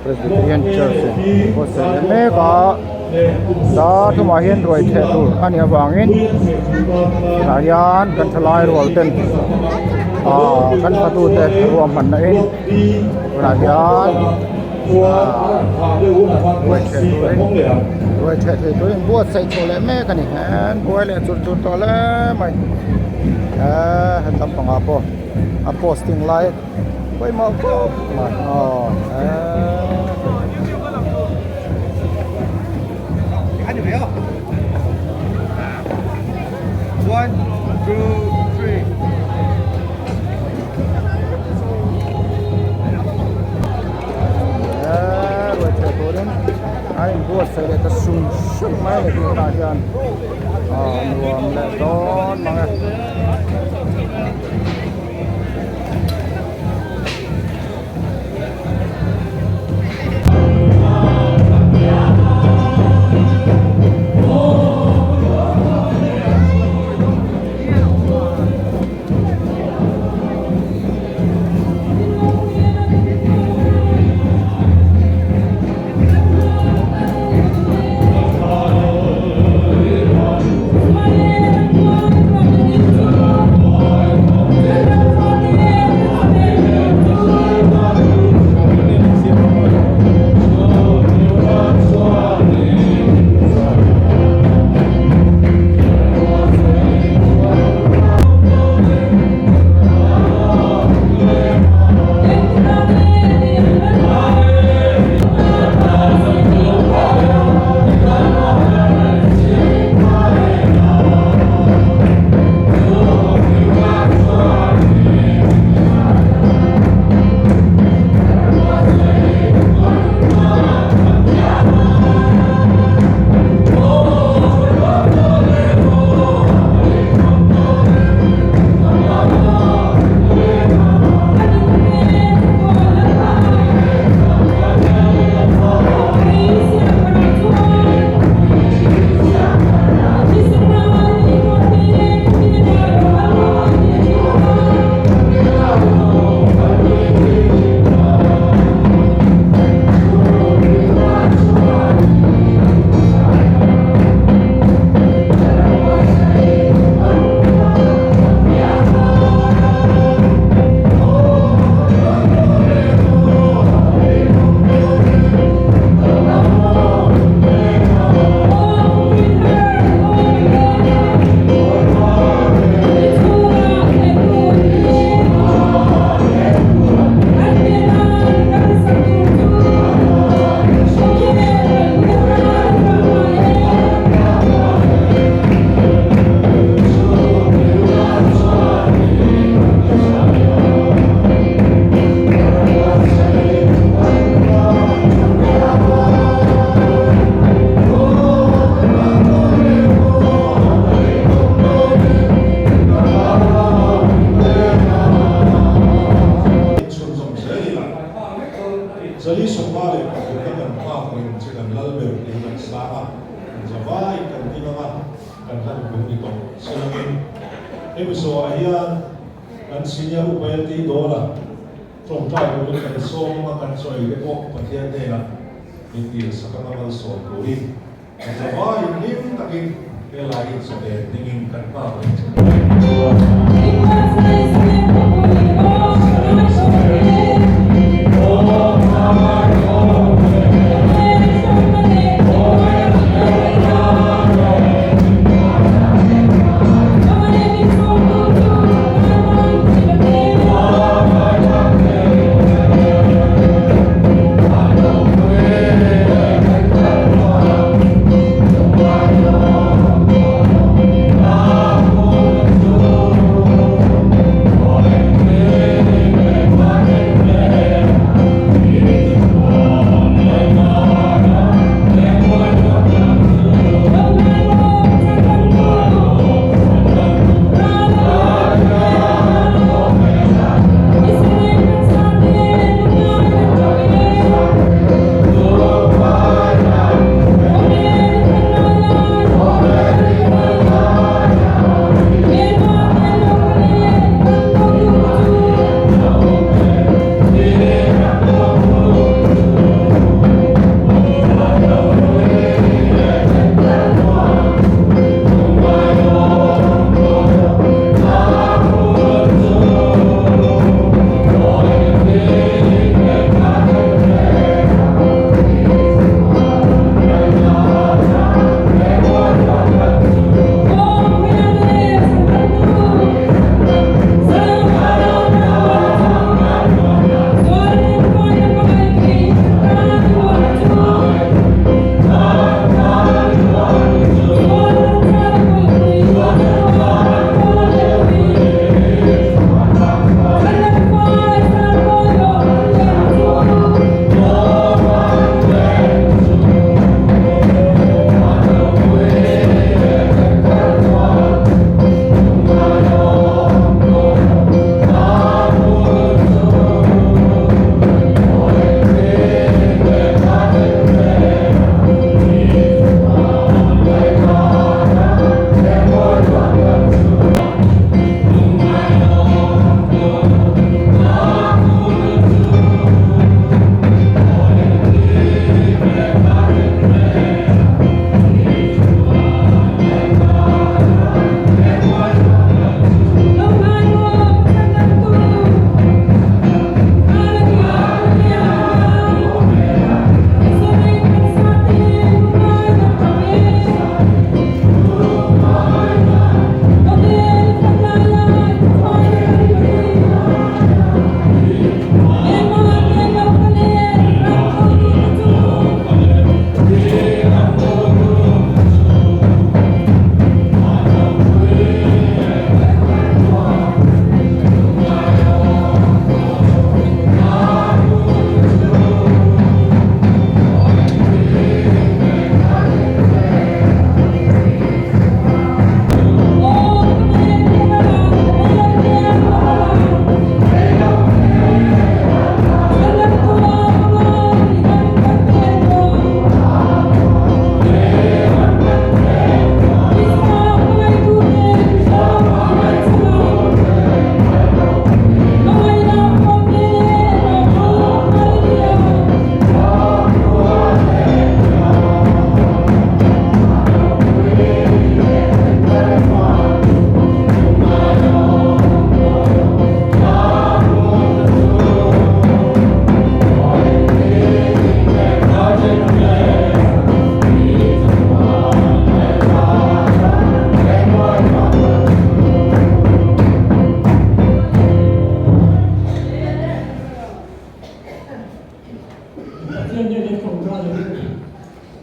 Presbyterian Church ko se me ka da thuma hian roi the tu ani awangin narian kan thalai rol ten kan patu te ruam man na in narian roi the tu in buat sai chole me kan ni han boy le chur chur to le mai han tam panga po a posting like boy mau ko ma One, two, three. Rồi chơi tôi đến anh vua sẽ để ta sung sức máy để chúng ta chân nuông lại đó mà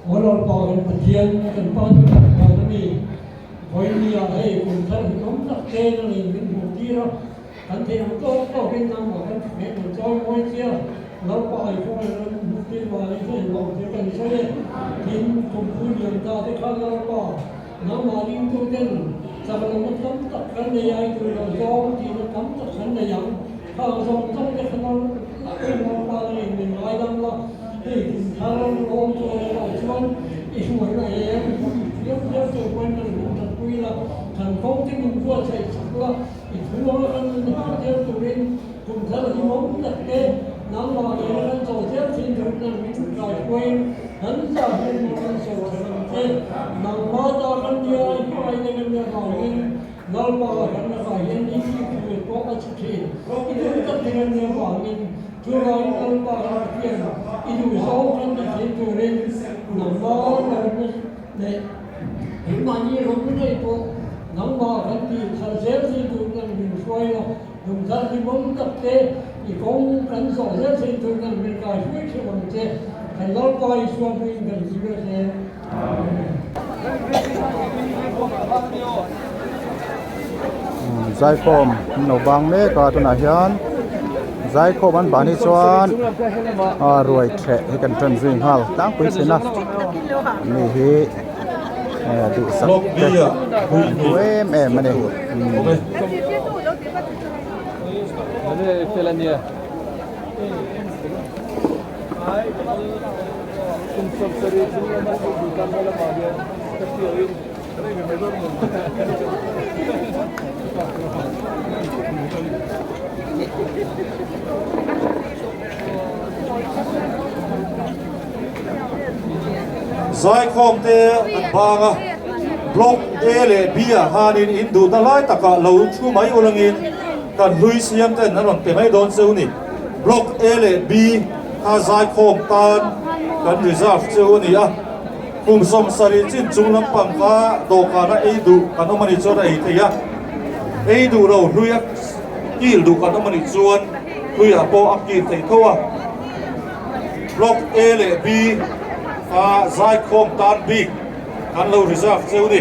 mỗi lần vào gần phần thiên gần bao nhiêu lần vào nó đi với đi ở đây cùng thân cũng rất kê nó liền bên vùng kia đó cảnh thì nó có bên nam của cái mẹ mình cho mỗi kia nó qua thì không phải nó kia vào đây thì lòng thì cần sẽ tin cùng phu nhân ta thì khác nó qua nó mà đi tu tiên sao mà nó cấm tất cả này ai từ đầu do thì nó cấm tất cả này giống không giống trong cái phần nó ta liền mình nói rằng là 사람 공조에 없지만 이 뭐야 기업적 관련된 부위라 단 공적인 부와 차이 자꾸가 이 돌아가는 하대들은 공사를 못하게 남아가는 조세진 그런 민주주의 고인 현사는 소설한테 남마다는 야 이거는 나오는 남아가는 가인 이 똑같이 이들 같은 경우는 Tuhan Allah Akbar itu seorang itu ren nama dan imani rumah itu nama ganti hasil itu kan minsuaya dumsar di bawah te ikon kan soal itu kan mereka itu cuma te kalau kau suami kan juga te Zai kom no bang me ka tu na hian Zai ko ban bani chuan ruai the he kan tran zing hal tang pui sina ni hi du sak te we me mane Mana Finlandia? Kum sari semua masuk di kamera dia. Tapi ini Zai khom te an banga block A le B a hanin in du ta lai taka lo thu mai ulangin kan hlui siam ten an pe mai don seu ni block A le B ha zai khom tan kan reserve cheu ni a kum som sari chin chung lam pang kha do kana ei du kan omani chora ei te ya ei du ro hlui a kil du kan omani chuan hlui a po a kil thei thowa block A le B Zai khom tan big kan lo reserve cheu ni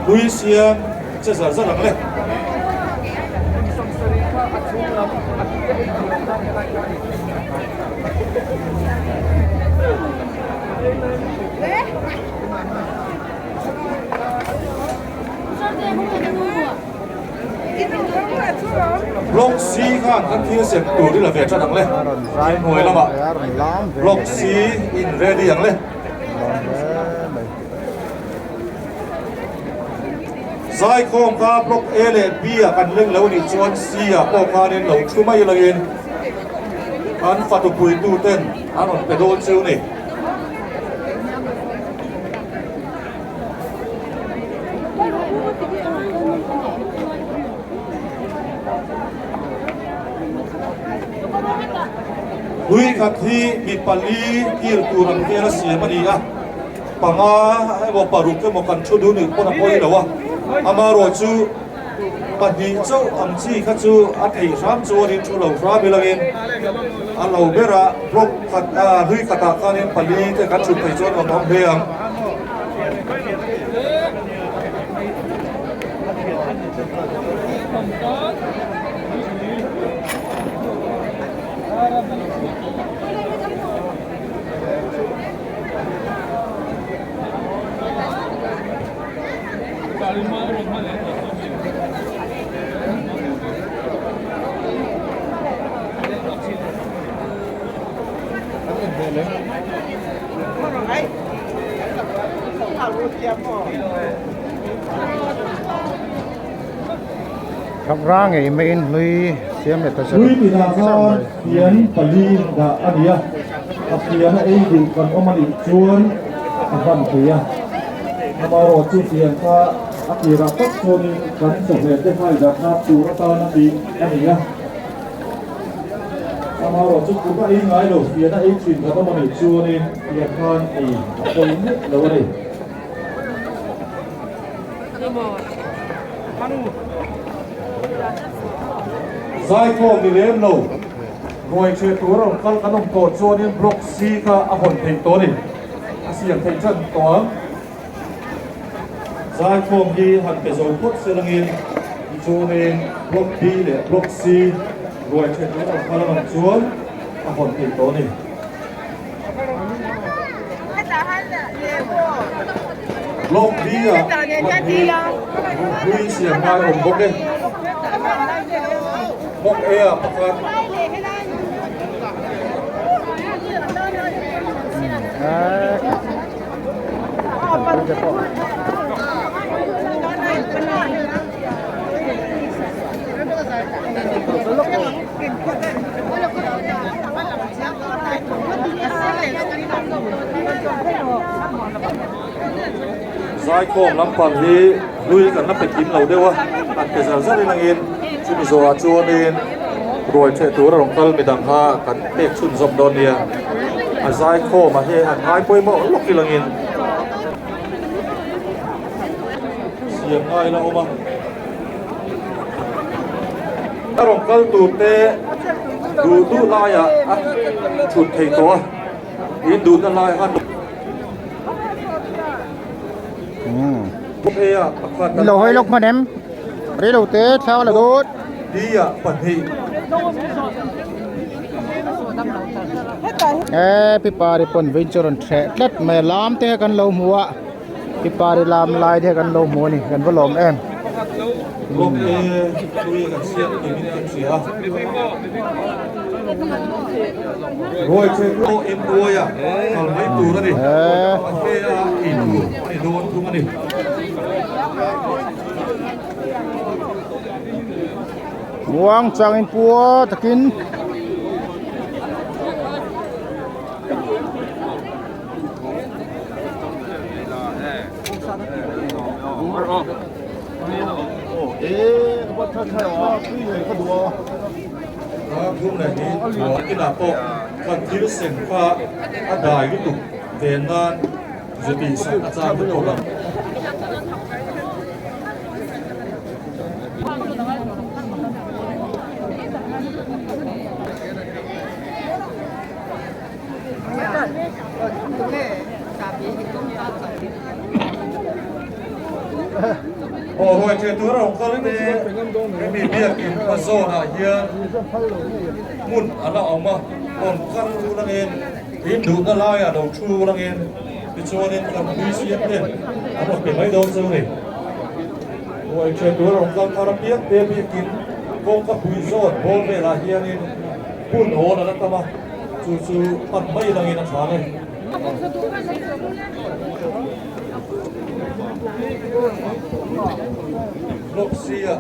Louisian che za za lang le Block C khan kan thia sem tu ri la ve cha dang le ai hoi lama Block C in ready ang le Zai khom ka block A le B a kan leng lo ni chuan C a po kha nen lo thu mai langin an fatu pui tu ten anon pe don cheu ni Hui khat hi mi pali kil tu ram ke la siam ani a panga ai bo paru ke mo kan thu du ni pona poi lawa amaro chu pani chau am chi kha chu a thei ram chu ni thu lo ra bi langin a lo bera block khat a hui khata khanin pali te kan chu thei chon om he ang Khắp ra ngày main lui xem để ta sẽ Hui ti na khan hian pali da ania a hian ei di kan omani chuan a van thia amaro chu hian kha a kira tak choni kan so he te hai da na tu ra ta na di ania amaro chu ku ba ei ngai lo hian a ei chin kan omani chuan in hian khan ei ko ni lo ni Zai ko mi lem lo roi che tu ro kal kanom to chuanin block C kha a hon thei to ni a siam thei chan to Zai ko hi han pe zo phut selangin chuanin block B le block C roi che tu ro kal kanom chuan a hon thei to ni Block B à Huy siam ngai om bok de Block A à pakhat Zai khom lampan hi lui kan na pekin lo dewa an ke zal zari langin chumi zo a chuanin roi the tur rong kal midang ha kan tek chun zom don nia a zai khom a he an hai poi mo lok ki langin siam ngai la oma a rong kal tu te du la ya a chut thei to in du na lai han lầu hay lộc mà em đấy đầu tế sao là tốt đi à phần thị pipa đi pon venture on track let mày làm thếกันlâu mua pipa đi làm lại thếกันlâu mua nàyกันvới lồng em lúc tôi gặp xiên thì mình ăn gì ha rồi chơi lô em đuôi à còn mấy tù đó đi cái in này đồn cũng đi muang chang in pua takin lúc này thì cái là bộ phần thiếu sinh pha ở đài cái tục về nan dự bị sản ra cái tổ lắm rồi chơi túi rồng con đấy cái bị biệt mà zone à here mun anh nó ông mà còn khăn lu đang yên im đủ nó lai à đầu chu đang yên thì cho nên còn quý xuyên lên anh nó bị mấy đâu rồi này rồi chơi túi rồng con thằng biết để bị kín công các quý zone bố về là here nên mun hồ là nó mà chú ăn mấy đang yên ăn sáng này Block C à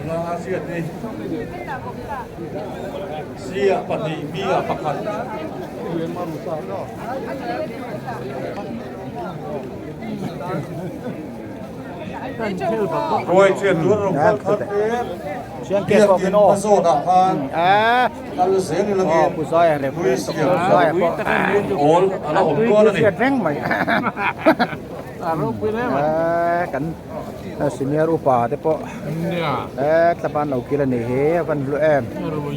là Asia đi C à phần thì B à pakhat rồi chuyện luôn rồi con thật thế chuyện kia có cái nô số đạo phan kalau saya ni lagi pusai ada pusai ol ala ol tua ni reng mày kan senior upa te po tapan lau kila ni he van lu em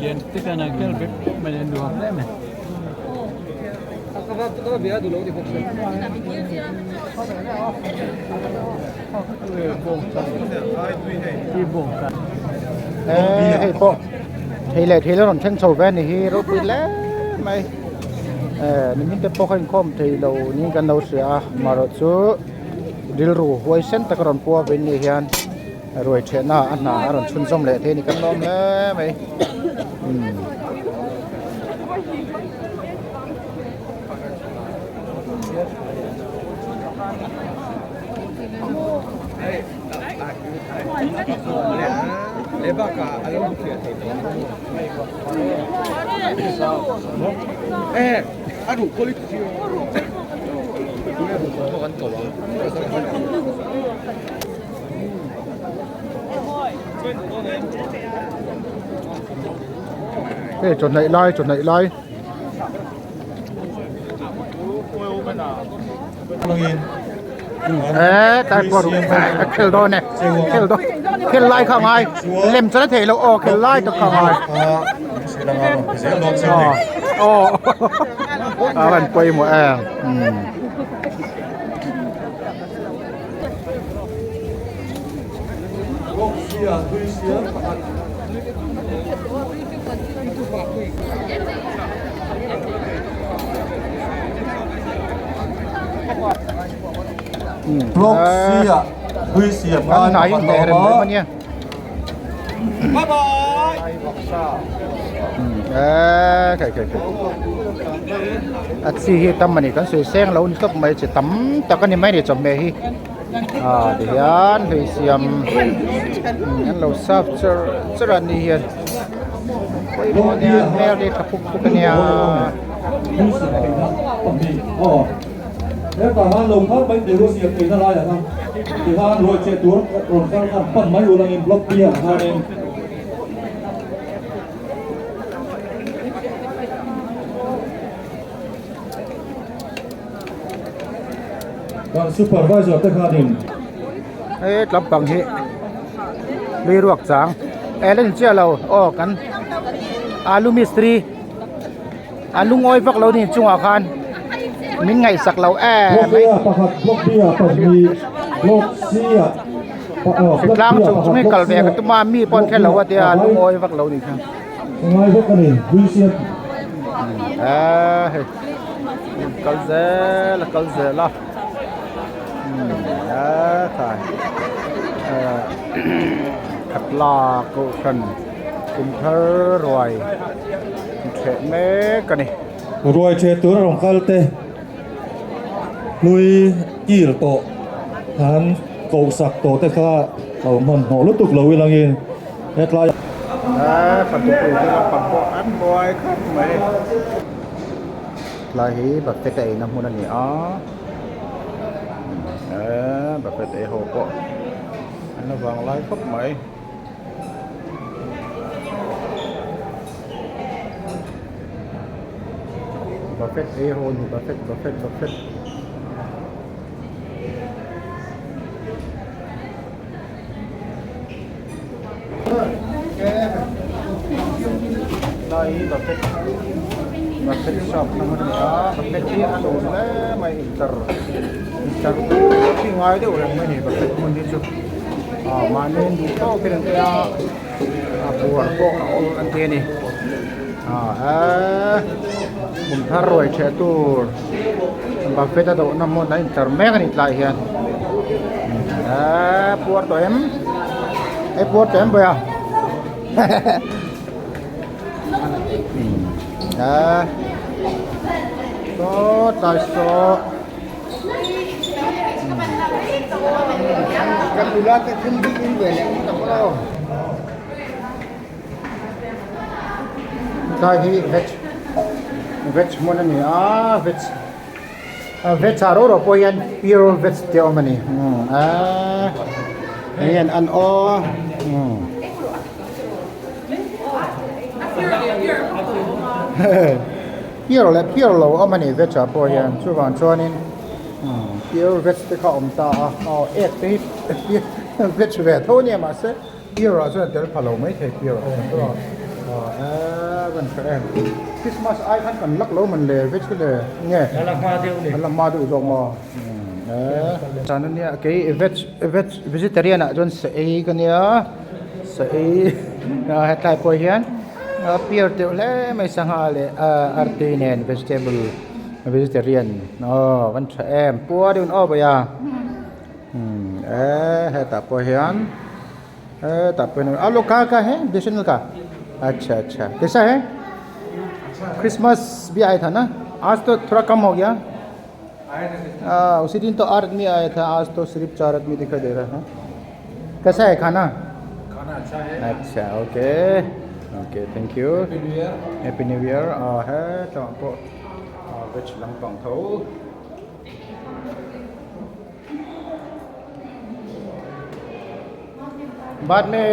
Yen kita nak kira macam dua ni. Kalau biar dulu di fokus. hey po hey le ron chen chou ven ni hi ro pi le mai ni min te po khain khom thei lo ni kan lo sia ma ro chu dil ru huai sen ta ron po ven ni hian roi the na an na ron chun som le the ni kan lom le mai Lebaka alam dia aduh kulit bukan kau chọn này lai tai qua đúng khel do nè khel do खेल लाई खा ngay lem cho nó thể là ô खेल लाई to khá ngay sẽ là ngon rồi sẽ đón sau này bạn quay một em block bia hui xiêm block bia hui xiêm ăn này để rồi mới nha bye bye cái si hi tâm mình kan sui seng lo ni top mai chi tam ta kan ni mai ni chom me hi de hian hui siam an lo sap chur ni hian koi mo nia me de ka puk nia nếu cả hai lồng khác bên đều có sự kiện ra lại không thì hai rồi chạy tuốt rồi các bạn phần mấy ulang in block bia hai em dan supervisor tekhanin lắm bằng hi li ruak chang elen chia lo kan alu mistri alu ngoi vak lo ni chunga khan min ngai sak lo block bia pakhat block bia pahmi block sia lang chung ngai kal ve ka tuma mi pon khel lo atia alu ngoi vak lo ni khan ngai vak ani hui sia kal ze la thai thật là cô cần cùng thơ rồi thể mê cái này rồi chạy tuốt rong kalte lui kil to han cầu sạc to te kha au man ho lu tuk lo wi langin et la phần tục từ cái phần bộ ăn boy không mấy là hi bậc tệ tệ nằm hôm nay bậc tệ tệ hồ bộ anh nó vàng lái phấp mấy buffet a hole buffet đây buffet shop namanya buffet dia anu le mai inter tinggal dia orang mai ni buffet mun dia tu manin du to kiran dia buat kok nanti niผมถ้ารวยเชตูบัฟเฟตต์ตัวน้ำมันนั่นจะแม่กันอีกหลายเฮียนปวดตัวเอ็มปวดตัวเอ็มไปก็ตายโซกันดูแลกันขึ้นดีขึ้นเลยเนี่ยตั้งแต่เราได้ที่veg mana ni veg aro ro po yan pure veg teo mani ayan an o pure lo o mani veg po yan chu van chuanin pure veg te kha om ta ek te veg ve tho ne ma se pure so tel phalo mai the pureวันแรกคริสต์มาสไอ้ท่านกันลักโลมันเลยเวชก็เลยเนี่ยลังมาดูจงมาจานนี้เกี่ยเวจิเตอรียนจนเสียกันเนี่ยเสียให้ทายพอเห็นเพียร์เดียวเลยไม่สังหารเลยอาร์ติเนนเวจิเทเบิลเวจิเตอรียนวันแรกปัวเดินออกไปยังให้ตาพอเห็นตาเป็นลูกค้าका है डिशनल का अच्छा कैसा है क्रिसमस भी आया था ना आज तो थोड़ा कम हो गया उसी दिन तो 8 आदमी आया था आज तो सिर्फ 4 आदमी दिखाई दे रहा है कैसा है खाना अच्छा है अच्छा okay thank you happy new year है तो आपको वेज लंगपंग थो बाद में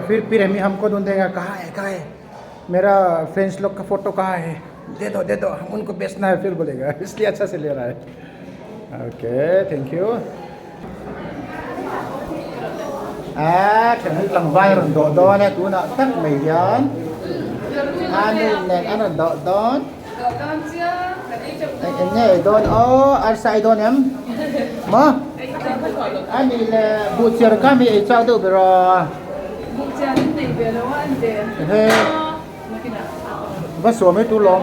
फिर हमको ढूंढ देगा कहाँ है मेरा फ्रेंड्स लोग का फोटो कहाँ है दे दो हम उनको बेचना है फिर बोलेगा इसलिए अच्छा से ले रहा है okay thank you ถึงหลังใบรถโดดเนี่ยตัวน่ะตั้งไม่ยันอันนี้เนี่ยอันนั้นโดดไอ้เนี่ยโดนอันใส่โดนเนี่ยมั้งอันนี้เลยบูชาก็มีไอ้เจ้าตัวเบรอเฮ้ยว่าสวมไม่ตัวลง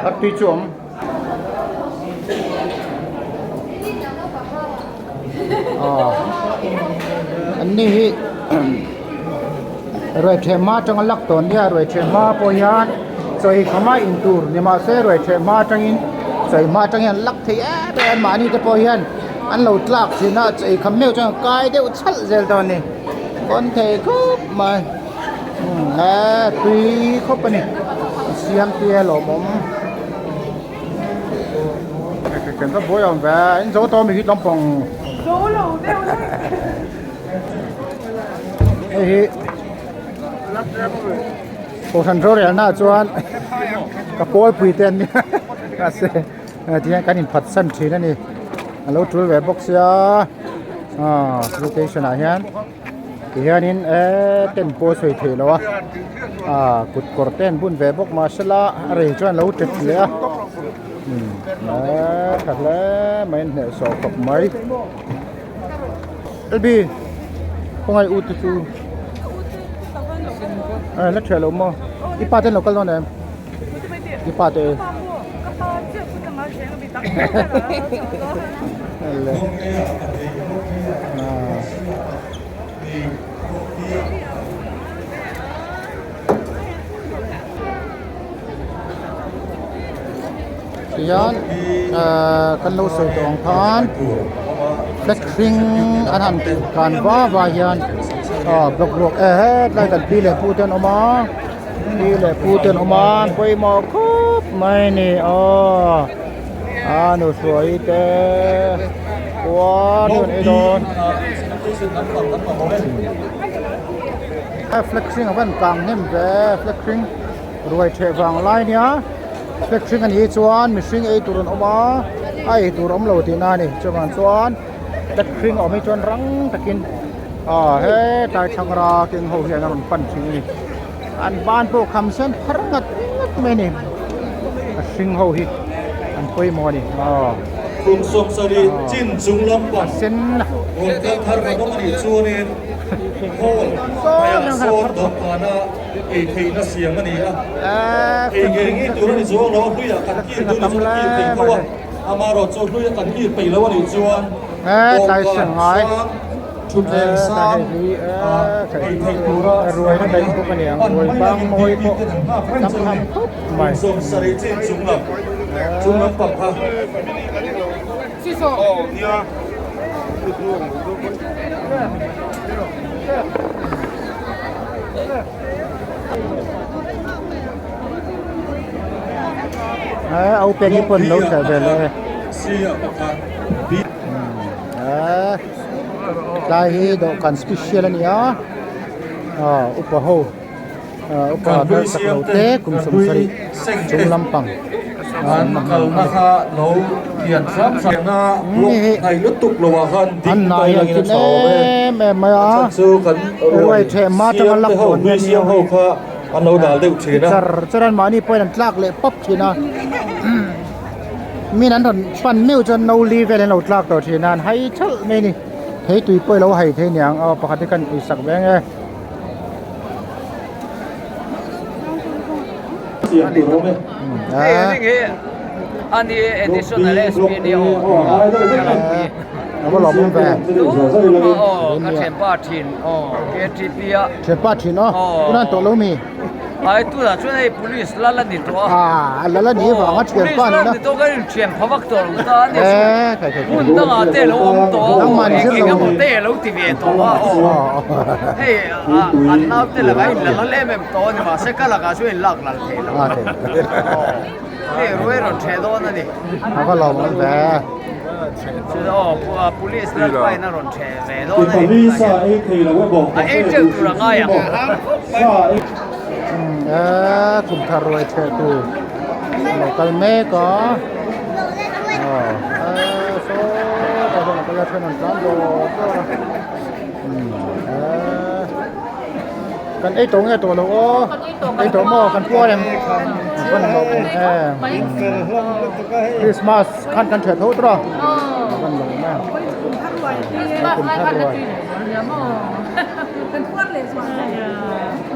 อัดตีจมอันนี้รวยเทมาจังลักตอนเนี่ยรวยเทมาปอยานใส่ขมาอินตูร์เนี่ยมาเสรวยเทมาจังอินใส่มาจังยันลักเทียเป็นมานี่จะปอยานอันเราตลักสินะใส่ขมเมลจังกายเดียวชัดเจนตอนนี้คนเทก็มาตุยเข้าไปนี่เสียมเตี้ยหล่อผมเก่งก็บ่ยอมแพ้อินโซโตมีคิดลำปองโซโล่เดียวเฮ้ยโอ้ทันโซเรียนน่าจวนกระโปรงปีเต็นเนี่ยอาเซ่ที่ยังการอินพัดสั้นทีนั่นนี่แล้วจุลเว็บบ็อกซ์โลเคชั่นอะไรฮะที่ฮะนี่เต้นโพสวยเท่แล้ววะกุดกอร์เต้นบุญเว็บบ็อกมาสละอะไรจวนแล้วเจ็ดเลยขัดแล้วไม่เหนื่อยสอบกับไหมเอลบีพวกไงอุตสุแล้วเชื่อเรามั้งอีป้าเต้นเราก็ร้องเนี่ยอีป้าเต้ยันกันเราใส่ตองทานเล็กซิงอันนั้นการว่ายันบล็อกได้กันปีเลยพูดเตือนออกมาปีเลยพูดเตือนออกมาไปหมอคุบไม่นี่หนูสวยเต้ว้าวนู่นไอ้โดนflexing เอาเป็นกลางนิ่มเต้flexing รวยเทฟังไล่เนี่ยflexing อันนี้ชวนมิชิงไอ้ตัวรนออกมาไอ้ตัวรมเหลวที่นั่นนี่ชวนชวนflexing ออกไม่ชวนรังตะกินเฮ้ตายชังราเก่งหัวเหียนมันปั่นชิงนี่อันบ้านพวกคำเส้นพรังงัดไม่นี่ชิงหัวหิอันปุยมอนี่คุณสมศรีจินจุงลำปัง เส้นโอ้ก็ทารก็มันชวนนี่โอ้พยายามโซนดอกกานะเอทีน่าเสียงมันนี่เอเกงี้ตัวนี้ชวนเราคุยกันที่ตัวนี้ชวนที่เป็นตัวอามาเราชวนคุยกันที่ไปแล้ววันนี้ชวนตายเสียงหายชุดแดงซ้ำไอ้ไทยตัวรวยนั่นเป็นพวกมันเนี่ยรวยบางมวยพวกทำไม่สมศรีจินจุงลำปังครับซีโซ่เนี่ยเอาเป็นญี่ปุ่นเราใส่ไปเลยได้ดอกกันสเปเชียลนี่อุปโภคอุปโภคสักเราเตะกุมสมศรีจุงลำปังอันกัลนะคะเราเขียนซ้ำสังนาลงในลุตุกโลวะกันอันไหนกินแม่ไม่สู้กันรวยเทมาจังลักตัวเนี่ยเสียงเขาค่ะอันเราด่าเด็กชีนะจรันมานี่ไปนั่นลากเลยป๊อปชีนะมีนั้นถอนฟันมิวจนเราลีเวลเราลากตัวชีนั้นให้เช่าไม่นี่ให้ตุยไปเราให้เทียงประคับกันอีสักแบงไงเสียงตัวเราไหมอันนี้ additional video แล้วก็หลอมแฝงก็เทมป้าทินเอทีพีอะเทมป้าทินเนาะนั่นตัวเรามีไอ้ตัวนั้นช่วย police ลั่นนี่ตัวลั่นนี่ว่าว่าเทมป้านี่นะตัวก็เทียมพักตัวตัวนี่คุณต้องเอาเตะลงตัวเก่งก็เตะลงทีวีตัวเฮ้ยอันนั้นเตะละไงละเล่มตัวนี่มาเสกละก็ช่วยลักละเทละเฮ้ยรวยรถเทตัวนั่นนี่แล้วก็หลอมแฝงpolice นั่นไปนั่นรถเทเวโดนนี่ซาเอทีเราไว้บอกเอ็งจะตัวง่ายอ่ะกลุ่มทารวยเทตู local me có số cái đó là cái thân làm trắng đồกันไอ้ตัวไงตัวเราไอ้ตัวหม้อกันพวกเนี่ยกันหมดคริสต์มาสขันกันเฉิดทุกตัวกันหลงแม่คุณท่านรวย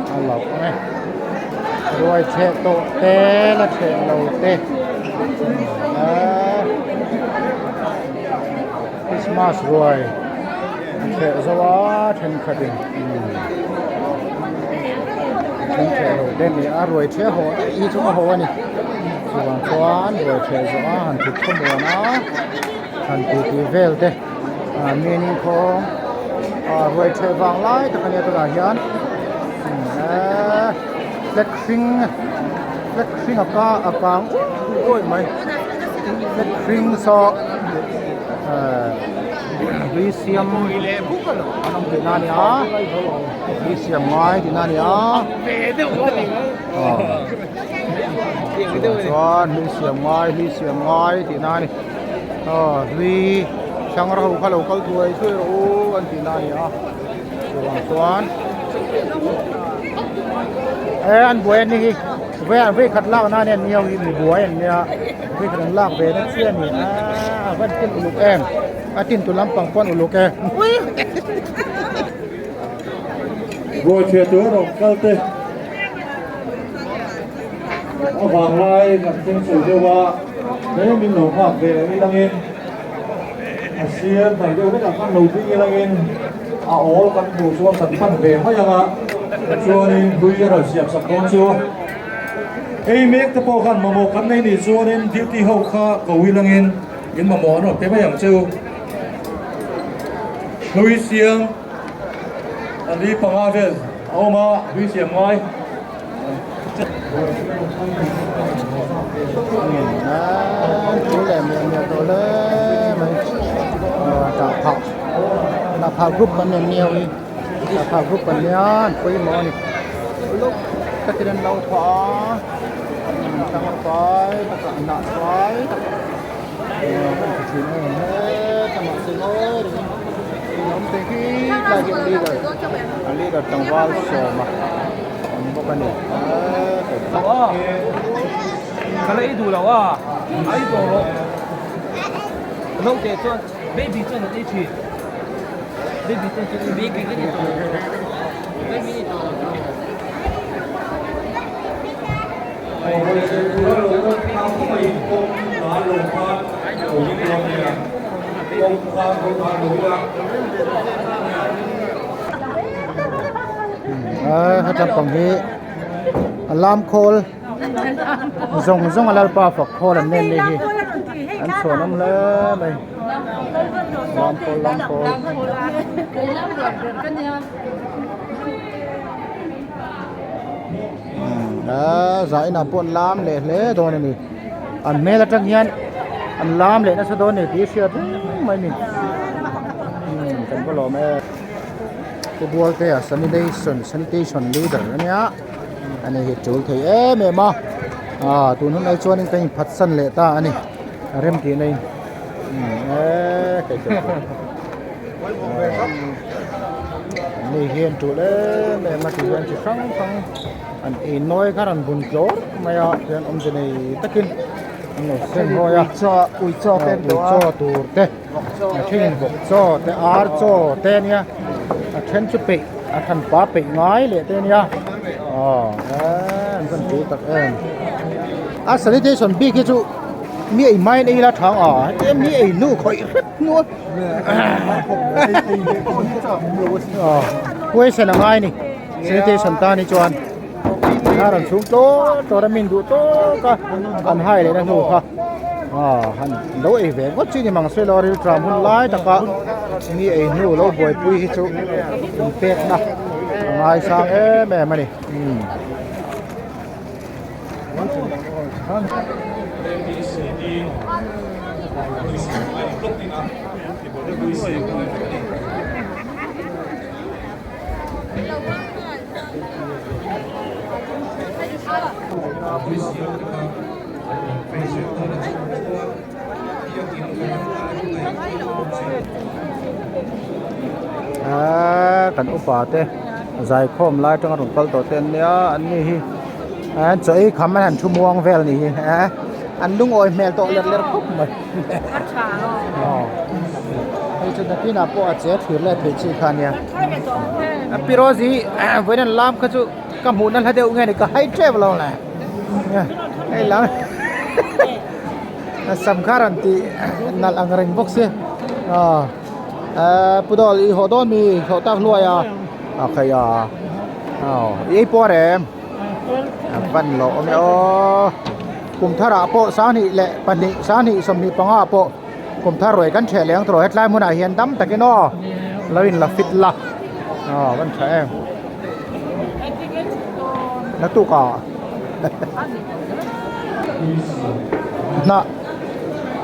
เอาหลอกไหมรวยเชโตเต้และเชเราเต้คริสต์มาสรวยเชสวะเทนคดินฉันเชื่อเด่นนี่อร่อยเชื่อหัวอีจุ่มหัวนี่ส่วนส่วนรวยเชื่อส่วนหันติดขโมยนะหันติดเวลเต้มีนิ่งของรวยเชื่อฟังไล่ตะกันเนี่ยตัวละยันเล็กซิงอากางโอ้ยไหมเล็กซิงซอวิเซียมอันนั้นที่นั่นเนี่ยวิเซียมไม้ที่นั่นเนี่ยส่วนวิเซียมไม้ที่นั่นวิช่างเราเขาเขาช่วยเราอันที่นั่นเนี่ยส่วนอันบัวนี่เว้ยขัดเล่าหน้าเนี่ยมีบัวเนี่ยเว้ยขัดเล่าเว้ยนั่นเชื่อนี่วันกินอุลุกเองอาทิตย์ตุลาปังปอนอุลุกเองรวยเชียร์ตัวเราเก้าเต้เอาวางไว้กับเจ้าสื่อเจ้าว่าnếu mình nổ hoặc về đi đăng in xiên thành tiêu với cả con đầu tiên đăng in ổ con thủ xuống tận phần về hếtยังอ่ะชัวร์นี่คุยกันเราเสียบสับคนชัวร์เอ้ยเมฆตะโพกันมาโมกันในนี่ชัวร์นี่ดิวตี้เขาข้าก็วิ่งลังอินยินมาหมอนหรอกแต่ไม่อย่างเจ้าลุยเสียงอันนี้ปังอาเวสเอามาลุยเสียงไว้chú lẻ miệng đồ lên mình trả phao là phao group còn nhiều đi là phao group còn nhiều quý mỏ này lúc các cái lâu quá tăng khói tất cả nặng khói vẫn phải chỉ nói hết tăng mặt sinh ơi ông thấy khi là hiện đi rồi trong vào sổ mà một cái này cái lấy đủ rồi à ấy đồ rồi lâu để cho baby cho nó đi chơi baby cho baby cái gì baby hát trong phòng hi alarm call zong alal pa phok call an nen ni hi an so nam le mai alarm call giải na pon lam le do ni an me la tang hian an lam le na sa do ni ti sia mai ni kan ko lo me ko bual te sanitation leader ania anh ấy chul thei em mà tụi nó này cho nên cái phát sân lệ ta anh ấy rem kia này cái này hiện chul em mà tụi anh chỉ phăng anh ấy nói cái anh buồn chó mà thì ông cái này tất nhiên nó xem thôi ui cho tên cho tụi thế trên bọc cho thế áo cho tên nha trên chụp bị thành phá bị ngói lệ tên nha dân chủ tật em sanitation bi cái chú mi ấy mai đây là thằng em mi ấy nụ khỏi rất luôn quay xe là ngay nè sanitation ta đi cho anh ra đằng xuống cho ra mình đủ tốt cả ăn hai đấy đang đủ ha hắn đâu ấy về có chuyện gì mà xe lori tram hun lái tất cả mi ấy nụ lâu bồi bùi hết chú pet na ngay sang em mà đi kan upa te zai khom lai tang rung kal to ten nia an ni hi an choi kham an thu muang vel ni hi an dung oi mel to ler ler khop mai ai chu da pina po a che thir le thei chi khan ya pirozi voinan lam kha chu ka mu nan hadeu nge ni ka hai travel lo la ai la samkharan ti nal angreng box se pudol i hodon mi hotak luaya khaya ei porem van lo me o kum thara po sani le pani sani somni panga po kum tharoi kan theleng tro hetlai muna hian dam takino lawin la fit la van thaem na tu ka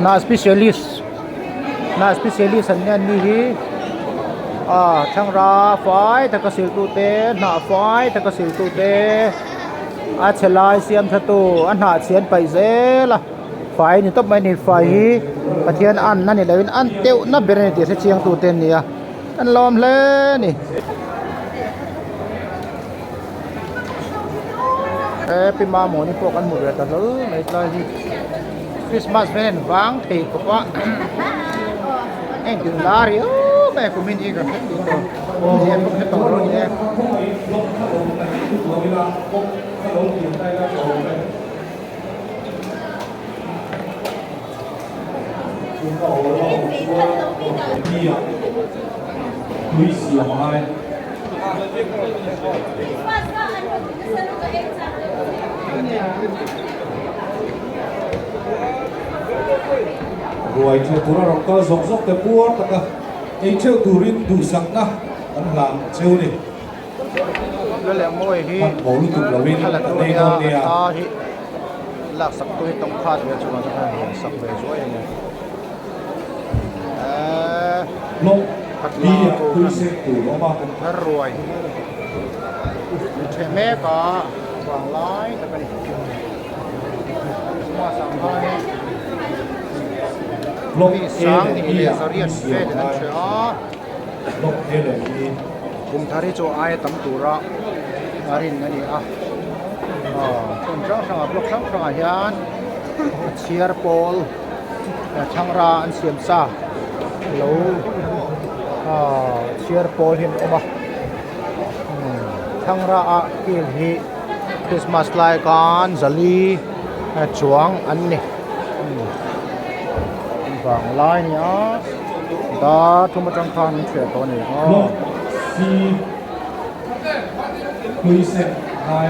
na specialist an nen ni hi thang ra fai ta ka sil tu te na fai ta ka sil tu te a chelai siam thatu an ha chian pai zela fai ni top mai ni fai hi pathian an na ni lewin an teu na ber ni ti se chiang tu ten ni an lom le ni pi ma mo ni pok an mu re ta lo mai tlai hi Christmas ven wang thei ko pa en ding lario me ko min i ka thei to je ko ne to ro ni rồi theotura rong ka zok zok te puar taka ei theo turin du sak na an lam cheu ni le le moi hi bo lu tu lawin ala tu nei ya no nia hi lak sak tu tong khat ve chu ma ta sak ve zo ni lo bia tu se tu lo ma thar ruai the me ka wang lai ta kan ma sang ha ni lo ni sang ni le zariat ve de nan che a lo ele ni kum thari cho ai tam tu ra arin ani a kon ra sang blok sang sang a hian chiar pol thang ra an siam sa lo chiar pol hin oma thang ra a kil hi Christmas lai kan zali chuang an ni vàng lai ni a da thu ma chang khan che to ni lo si lui se hai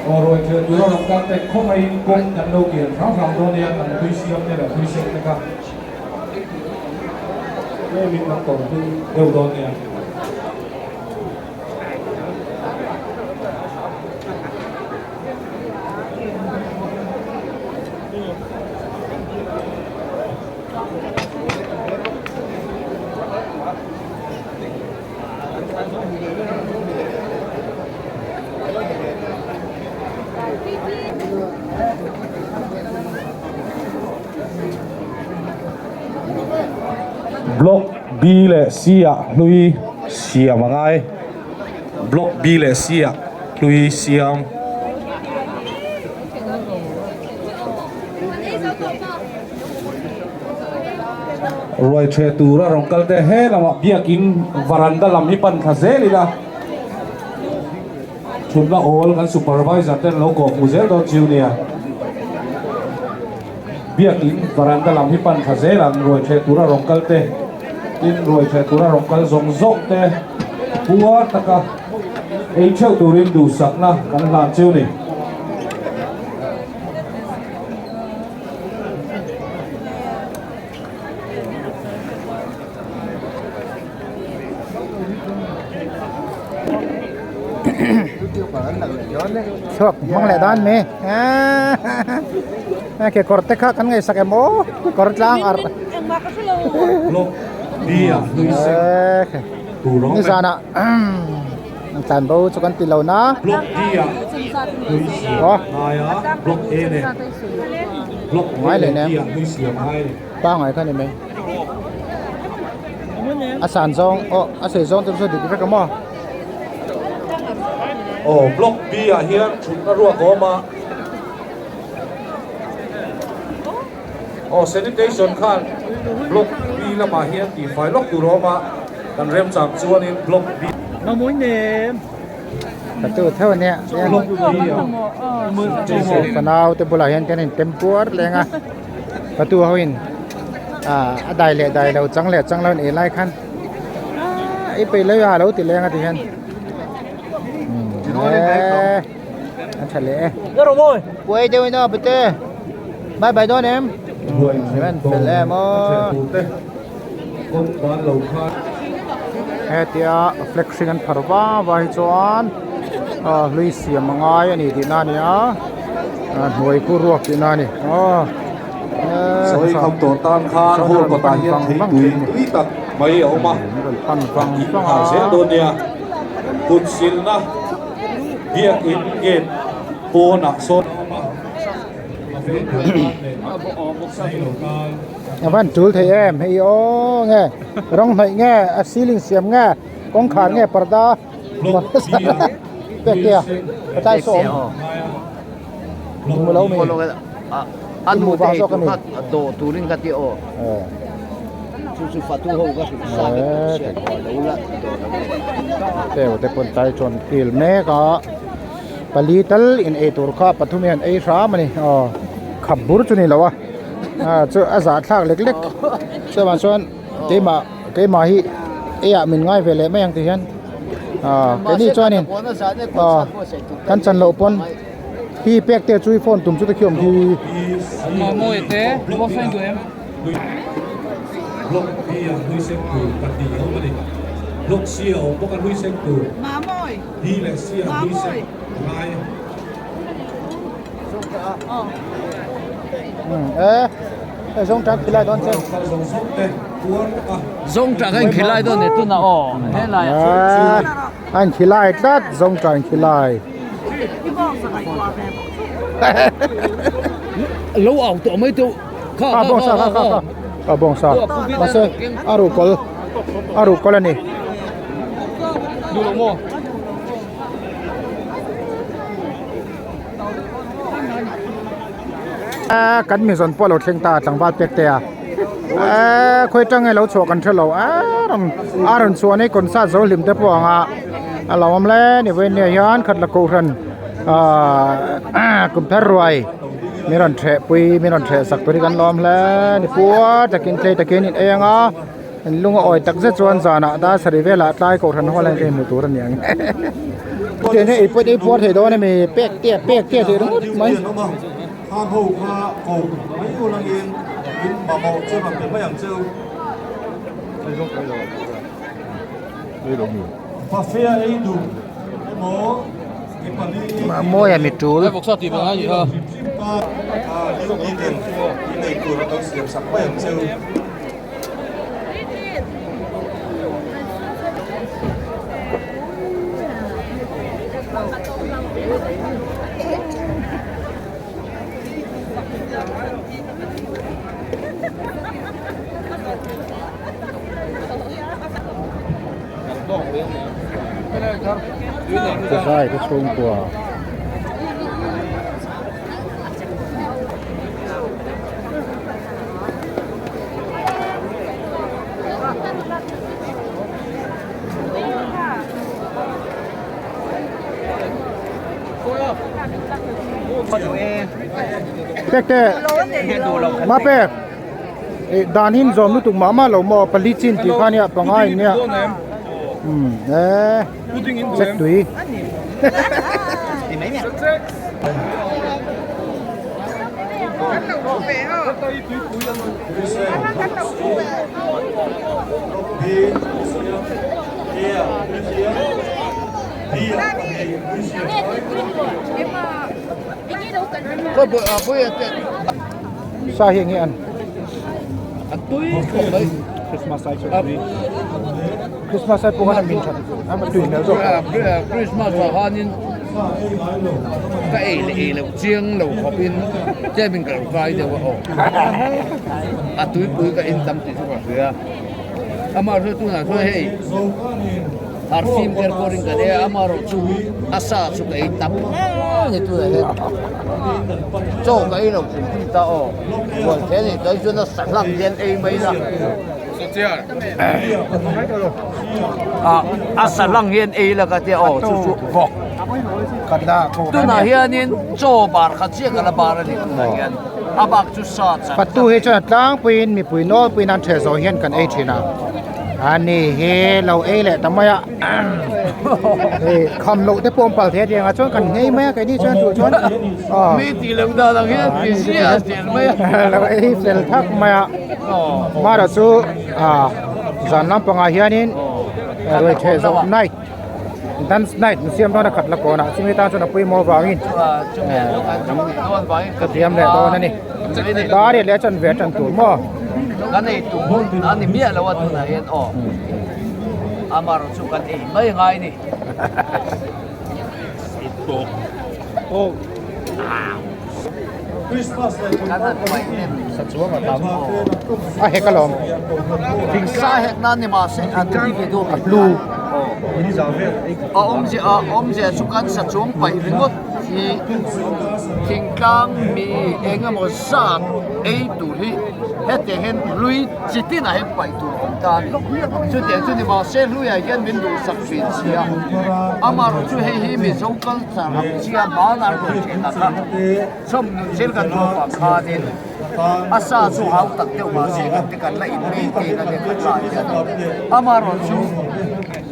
rồi theo tu rong ka te không ai côngกันđâu kiện pháo pháo đó nia kan lui si am te la lui se te kaไม่มีน้ำตกที่เร็วโดนเนี่ย block B le C à lui siam ngai block B le C à lui siam rồi thuê tu ra rong kal te he lama bia kin varanda lam hi pan kha ze lila chun la all kan supervisor ten loco muzel don junior bia kin varanda lam hi pan kha ze lam rồi thuê tu ra rong kal te in rồi thuê tu ra rong kal zong zok te bua taka ei cheu turin du sak na kan lam cheu ni Sok mang le dan me ke korte kha kan ngai sake mo kort lang ar lo bia luise tu rong ni sana tan bo chu kan ti lo na block dia luise aya block e ne block mai le ne dia luise mai ba ngai kan ni me อาสารซองอาเสซองตัวสุดดีไปกันมั้ง โอ้บล็อกบีอ่ะเฮียชุดกระรัวก็มาโอ้เซนิเทชันขั้นบล็อกบีละมาเฮียตีไฟล็อกตัวรอมากันเริ่มจากส่วนนี้บล็อกบี น้องมุ้ยเนม ประตูเท่านี้เนี่ย บล็อกบีอ่ะ มือ ฝนเอาแต่บุหรี่เห็นกันเห็นเต็มปวดเลยนะประตูเขาเห็นได้เลยได้เราจังเลยจังเราเอ๋ไล่ขั้นไอ้ไปเลยอ่ะเราติดแรงอ่ะที่เห็นอันเฉลี่ย ก็รู้มั้ย ป่วยเดี๋ยวนี้ไปเต้บายบายด้วยเนี่ยเห็นไหมเป็นแล้วมั้ง คนบ้านเราค่ะ เฮ้ยที่เฟล็กซิ่งกันพาร์ว่าไว้จวนลุยเสียมังไงอันนี้ที่นั่นเนี่ยหน่วยกู้รวกที่นั่นนี่สวยคำตัวตามคานโหดกว่าตาเฮียนที่ตุยตักไม่เอามา ปันฟัง อีก ฟัง หาเสียโดนเนี่ยคุณศิลนะเฮียอินเกตโปนักสด วันจูลเทียมให้โอ้ไงร้องหน่อยไงซีลิงเสียมไงกองขาไงปรดาเป็ดเดียวใจสมมือเรามี อันมูเตตุกัดโดตูริงกัดที่โอสุฟาตูโฮก็สุดซาเกเสียก่อนแล้วละ เดี๋ยวแต่คนใจจนกิลแม่ก็ปลีตัลอินเอตุรข้าปฐุมยันเอชามันนี่ขับบุรุษนี่แล้ววะเจออาสาทากเล็กๆเชื่อมาชวนเกมาฮีเอียมินง่ายไปเลยไม่ยังที่เห็นเกนี่ชวนนี่กันจันโลปนพี่เปียกเตะจุยฟอนตุ่มชุดตะเขียมที่ มาโมยเต้บอสเซนกูเอ็ม ลกเบียลุยเซ็กตูปฏิเอามาดิลกเสียวพวกกันลุยเซ็กตู มาโมย ดีแหละเสียวลุยเซ็กลาย ส่งจักรกีฬาตอนเช้า ส่งส่งเตะตัวอ่ะ ส่งจากกันขีไลตัวเนี่ยตัวน่ะอ๋อเฮ้ยไร อันกีฬาตัดส่งจักรกีฬา พี่บอกสมัยก่อนแม่บอก เราเอาตัวไม่ตัวข้า บงซาบงซามาเซอารุกอลนี่ ดูลงโม่ กันมีส่วนพวกเราเชียงตาจังหวัดเป็กเตียคุยจังไงเราโชว์กันเถอะเราอารมณ์ส่วนนี้คนซาโซลิมเตปวงเราอมเล่นี่เว้นเนี่ยย้อนขัดละกูรันกุมเพรรวยมีรอนเทปุยมีรอนเทสักตัวนี้กันล้อมแล้วนี่ปัวจะกินเตยตะกินเองลุงอ้อยตักเจ็ดส่วนสานะตาสริเวลาตายกูรันหัวแรงเต็มตัวนั่นอย่างเดี๋ยวนี้ไอ้ปัวเทโดนี่มีเป็กเตี้ยเทโดไหม ข้าหูข้าโกไม่อยู่ลังอินอินบ่าวเชื่อมันเป็นไม่อย่างเจ้าพาเฟียไอ้ดูไอ้หมอไอ้ปาลี โมยมีจูล ไอ้บอกสติมันอะไรอยู่เหรอ ลิ้วดีเด่นที่ในตัวเราต้องเสียบสักไม่อย่างเจ้า จะใช่ก็ชงตัวเป๊กมาเป๊กดานินจอมนุตุมามาเรามาปลิจินที่ข้าเนี่ยปังไงเนี่ยเซ็กตุยก็บ่บ่ สาเหตุเงี้ย ตุ้ยของเลย คริสต์มาสไซส์คริสต์มาสไซส์พวกนั้นมินชัดมันตุยเนี่ยจ้ะ คริสต์มาสว่าฮัน cái ấy là chiêng lẩu khó pin chơi mình cả vai đều ổ à túi túi cái in tâm thì không phải thừa ama rồi tu na thôi hey ar phim cái recording cái đấy ama rồi tu asa tu cái tâm như tu đấy cho cái lẩu cũng ta ổ rồi thế thì tới chỗ nó sẵn lắm tiền ấy mấy là asa lăng hiền ấy là cái ổ chú chú vọ kan da ko tu na hianin cho bar kha chiang ala bar ani tu na hian abak chu sa cha patu he cha tlang puin mi pui no puin an the zo hian kan e thina ani he lo e le tamaya e kham lo te pom pal the dia nga chon kan ngei me kai ni chan tu chon mi ti lang da lang hian ti sia tel mai lo e fel thak maya ma ra chu zan lam panga hianin roi the zo night dance night museum đó là khát là có nè, chúng ta cho nó quay mò vào in, cái tiệm này đó này, đó để lấy chân vẽ chân tủ mò, cái này tủ anh này miết là what tu na hian amaro chu kan ei mai ngai ni Christmas này cũng kan mai nem sạch xuống mà tắm, hết cái lồng, thing sa het nan ni ma se an ti ke do blue, om je chu kan sa chung pai ringot hi thing kang mi engamo sa ei tu hi hete hen lui chitin a he pai tu om ta ni chu te chu ni ma se lui a hian min du sak fin chia amaro chu he hi mi zong kal sa ram chia ba na ro che na ka som nu sel kan ro pa kha din asa chu hau tak te ma se kan te kan la in me te kan te ka ya amaro chu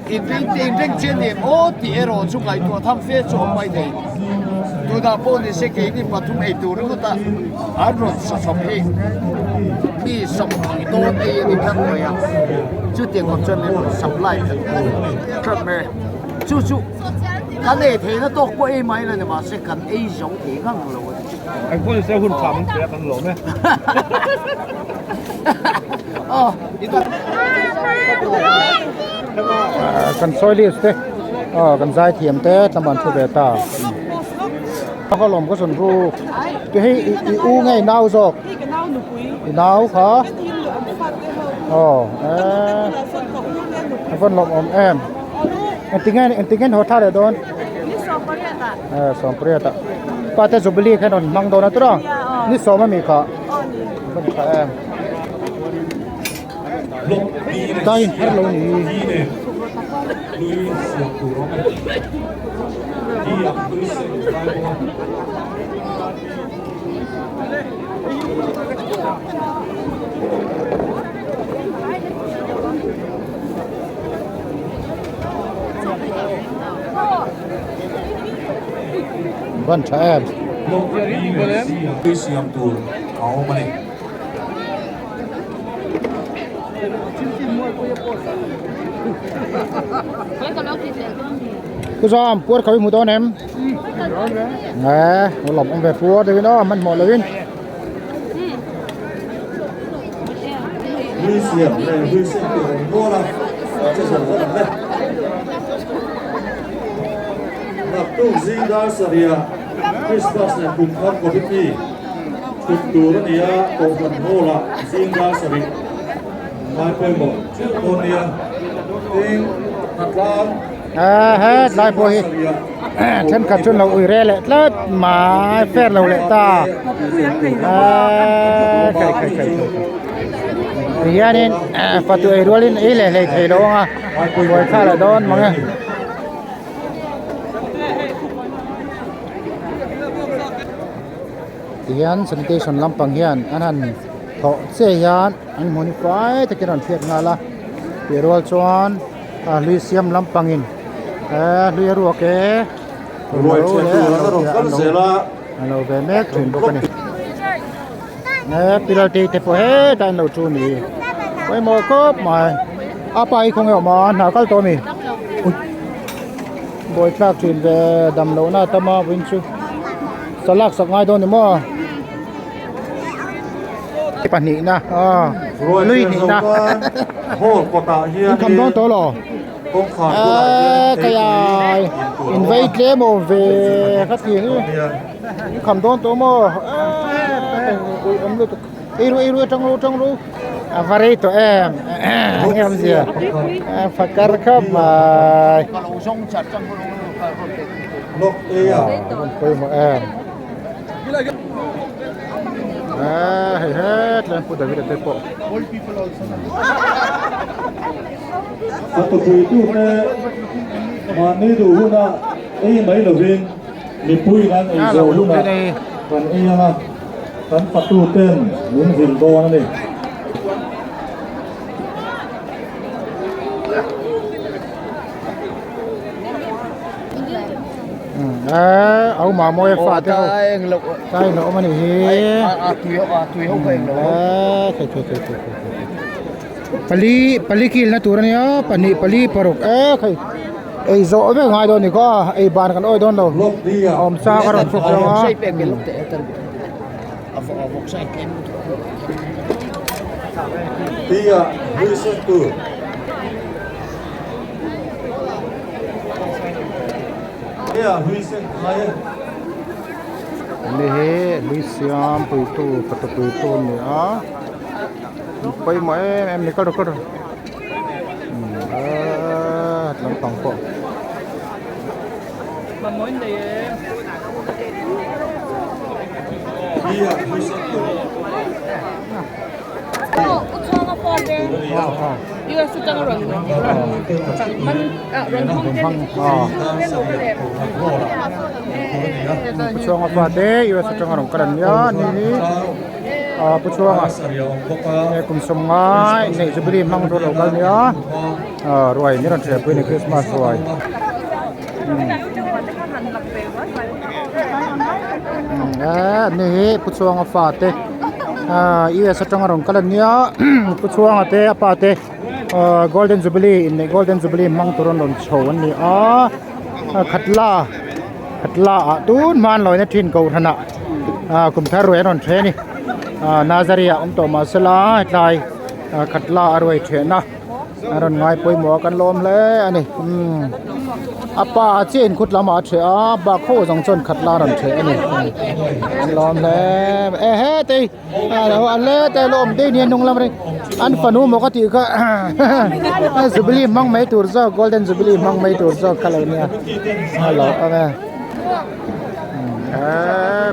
in te reng chen ni o ti ero chu kai tu tham fe chu mai dei tu da po ni se ke ni patum ei tu ru ta arro sa som he mi som ki to te ni kan ro ya chu te ko chen ni supply kan me chu kan ei the na tok ko ei mai la ni ma se kan ei jong te ngang lo anh có sẽ hun phạm sẽ bằng lỗ咩kan soilis te, kan zai thiam te, taman chu ve ta, có lồng có sồn ru, cái hi u ngay nao zok, nao hả? Phân lồng em, anh tiếng họ thà để đón, sòng priya ta, pa te zubli cái đòn mang đòn tu đó, ní sòng mà mi cả, phân phải em. Tay hết lâu nhỉ. Vâng, trẻ em. Museum tour áo mày cứ do puốt khởi mù tôm em nè một lồng ông về puốt thì nó mình mò lên museum này museum tour mua là cái gì đó đấy lập tu zing da saria Christmas này cùng con của Vicky chụp tour đó nia cùng phần mua là zing da saria mai quên một chiếc con nia tiếng Nhật Lan hết lại bồi chân cắt chân lâu ủi re lệ lết mà phết lâu lệ ta cái thì anh phát tuổi rồi lên ấy lệ thầy đó à bồi khá là đón mà nghe thì anh sanitation lampang hian anh thọ xe hian anh modify thì cái đoạn thiệt ngà là để rồi chọn Lyceum lampangin lui ruột ke rồi chuyện tour nó rồi cắt dễ là alo về mét chuyển bộ cái này nè piloti te po he tan lo chu ni quay mò cốp mà apa không hiểu mà nào cái to mi boy clap chuyển về đầm lỗ na tama vinh chu salak sak ngai don ni mo cái bản nị na rồi lui nị na hồ của ta hiền cầm đón to lò công khoản của đại cái ai invite lên một về các gì nữa cầm đón tôi mà iru trong lu vào đây tụi em gì phải cắt khắp mà kalau usong chat trong lộc e à tôi mà em hết lên phụ David để bộ à tụi tu nè mà nếu đủ na ấy mấy đầu viên đi pui gan ấy rồi luôn na còn ấy là kan phát tu tên muốn dìm đo nó đi ông mà mua phạt theo tay lộc tay nó mà này tùy không phải lộc pali kil na turan ya pali parok kai zo be ngai don ni ko ban kan oi don do lộc đi à om sa ka ron fuk ya sai pe lộc te tar avok sai kem đi à vui xuân tu đi à vui xuân hay ni he luisiam pui tu pat pui tu ni a pai mo em ni ko do lam tang po mà mỗi này đi à vui xuân tu 우창아 빠데 이거 숫자가 런네 런 puchuang apa de yu sa tang rong kalan ya ni puchuang kum som ngai nei jubli mang ro lo kal ya roi ni ron tre ni Christmas roi ni puchuang apa te yu sa tang rong kalan ya puchuang ate apa te golden jubilee in golden jubilee mang turon ron chho ni khatla tun man loi na thin ko thana kum thar roi ron the ni nazaria to masala tlai khatla aroi the na ron ngai poi mo kan lom le ani apa chen khut lama the ba kho jong chon khatla ron the ani lom le he te an le te lom de ni nong lam re an fanu mo ka ti ka jubilee mang mai tur zo golden jubilee mang mai tur zo kala ni hello ame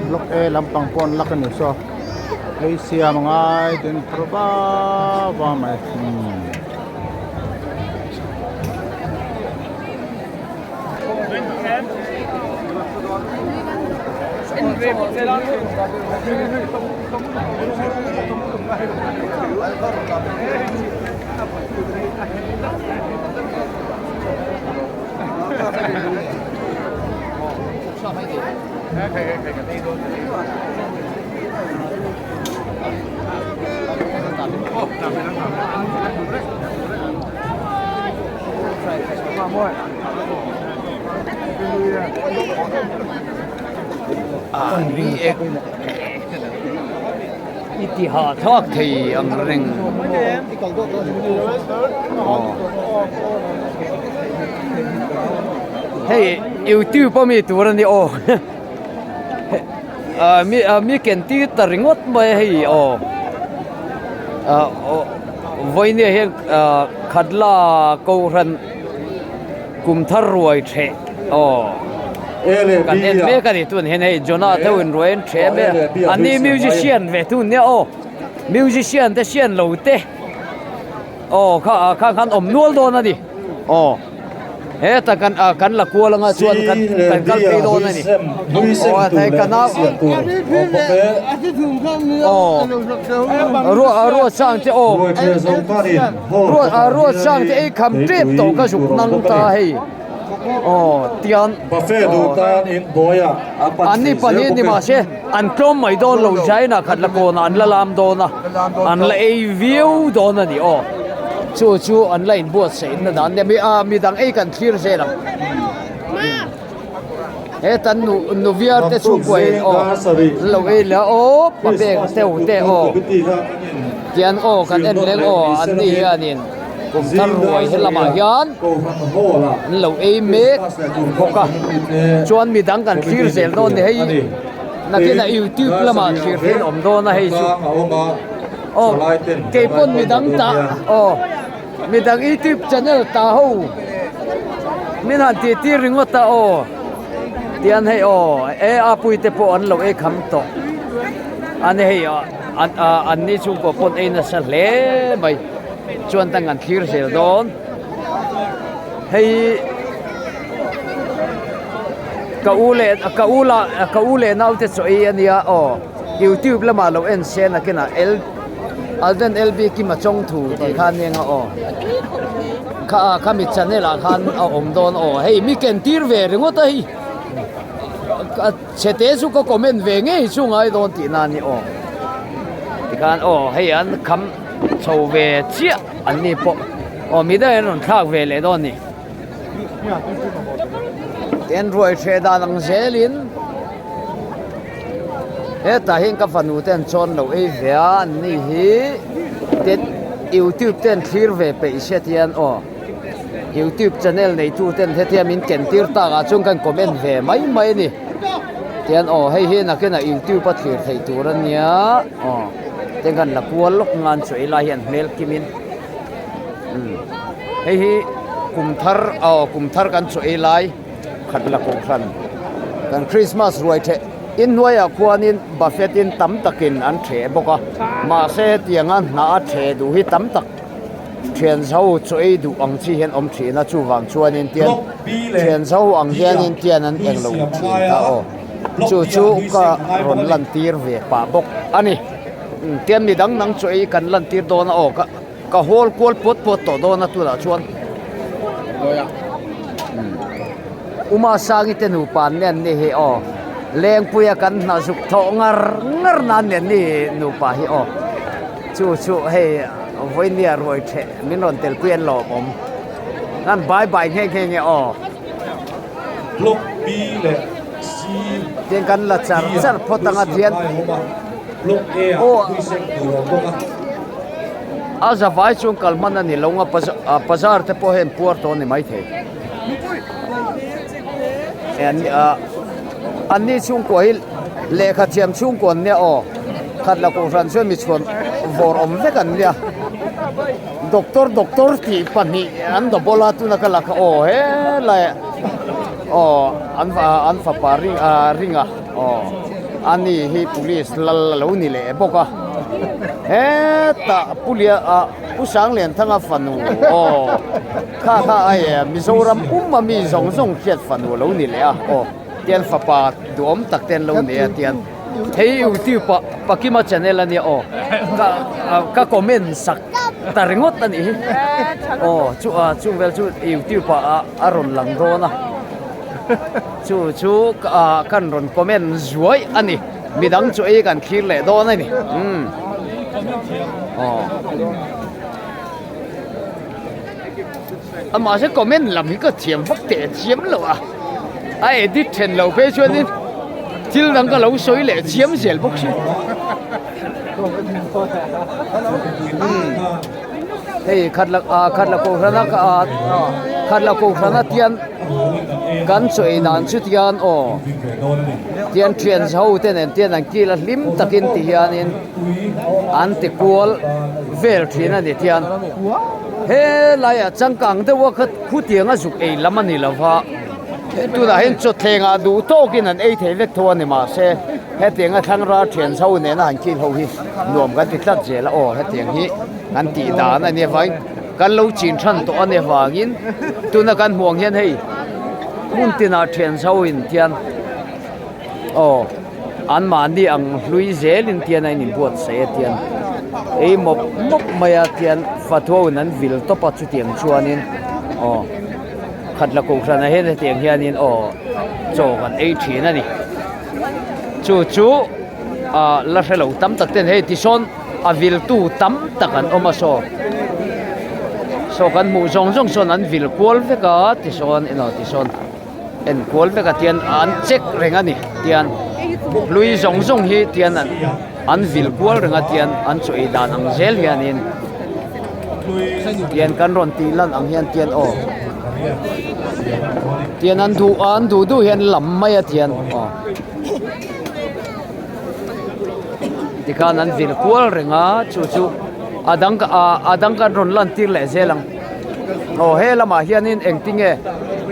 blok A lampang pon lakan ni so Asia mangai den proba wa mai Itihat thok thei ang ring hey YouTube pa mi turan ni o mi ken ti taringot mai hey o voi ne he khadla ko ran kum thar ruai the o kan en me ka ni tun hen hey jona thawin roen the me ani musician ve tun ne o musician te sian lo te o khan om nual do na ni o he ta kan la ko la nga chuan kan pe do na ni o thai kan na ro sang te o ro sang te ai kham trip to ka suk nang ta hei tian buffet du tan in boya ani pani ni ma se an krom mai don lo jai na khat la ko na an la lam do na an la ei view do na ni o chu an la in buat se na dan mi dang ei kan thlir se la he tan nu viar te chu koi lo ei la o pa be te o tian kan en leng o an ni anin cùng thar ruồi hết là mà hiền lâu ấy mẹ không cả chuan mi đăng cần khir zel don thì hay na cái này YouTube là mà khir zel om don na hay chú cái con mi đăng ta mi đăng YouTube channel ta hậu mình hàn ti ring ta tiền hay apui te po an lo e kham to anh hay anh ni chung po pon e na sa le mai chuan tang an khir zel don hay ka ule nau te choi ania YouTube lama lo en sen na kena alden lb ki ma chong thu ti khan ne nga kha mi channel a khan om don hey mi ken tir ve ringo ta hi chete su ko comment ve nge chu ngai don ti na ni ti khan hey an kham chou ve chia an ni po mi da en thak ve le don ni ten ruồi xe đa năng dễ lín hết ta hiện các phần ten chọn lâu ấy về ni hi ten YouTube ten clear về bị xe tiền YouTube channel này tu ten thế mình kén tiêu ta cả chung kan comment về mấy nè tiền hay hi na cái na YouTube bắt clear thấy tu rồi nhá ten kan là cuốn lúc ngan chuối la hiện mail kimin hay hi kum thar kan chuối lai khát là cuộc sống gần Christmas rồi thế in nuôi à quan in buffet in tắm takin ăn chè bốc à mà xe tiếng ăn na chè đủ hi tắm tak chuyện sau chơi đủ ăn chi hiện om chi na chu vàng chuan in tiền chuyện sau ăn hiện in tiền ăn em lâu chi ta chu ka ron lan tir về pa bốc ani tiền mi dang nang chơi kan lan tir do na ka hol kol pot to do na tu la chuan uma sangi tenu pan nen ni he leng puya kan na suk tho ngar nan nen ni nu pa hi chu he voi nia roi the min ron tel puen lo om nan bye nge block B le C tiền kan la char photanga thian block A aza vai chung kalman ani longa bazar te po hen puar to ni mai the anh đi chung quay lệ khát chiêm chung quần nè khát là cuộc sản xuất mi chuan vor om ve kan nia doctor thì pani an do bola tu na kala he la an fa pari ringa ani hi police lo ni le boka he ta pulia pusang len thanga fanu kha ai mizoram mi zong khiat fanu lo ni le tiền pha pa duom tak ten lo ne tiền hey YouTube pakima channel ani ka comment sak taringot ani chu vel chu YouTube aron lang do na chu kan ron comment zuai ani midang chu e kan khir le do na ni ama se comment lam hi ka thiam vak te thiam lo ai edit then lo pe chuan in til dang ka lo soi le chiam zel bok si hey khat la ko rana tian kan choi nan chu tian tian thian zau ten en tian an ki la lim takin ti hian in an ti kual vel thina ni tian he la ya changkang de wa khat khu tianga zuk ei lamani lova tu da hen chot thenga du to kin an ei the vek tho ni ma se he tenga thangra thian zau ne na an ki ho hi nuam kan ti tlat je la he tiang hi an ti da na ne vai kan lo chin than to ane wangin tu na kan huang hian hei mun tina thian zau in tian an man di ang hlui zel in tian ai ni buat se tian ei mop maya tian fatho nan vil to pa chu tiang chuanin khat la ko khana he tiang hianin cho kan ei thina ni chu la helo tam tak ten he ti son a vil tu tam takan oma so kan mu zong son an vil kwal veka ti son en kwal veka tian an check renga ni tian lui zong hi tian an vil kwal renga tian an choi dan ang zel hianin tiền kan ron ti lan ang hian tiền tiền an du hian lam mai a tiền tikan an vil kual renga chu adang kan ron lan tir le zelang he lama hianin engtinge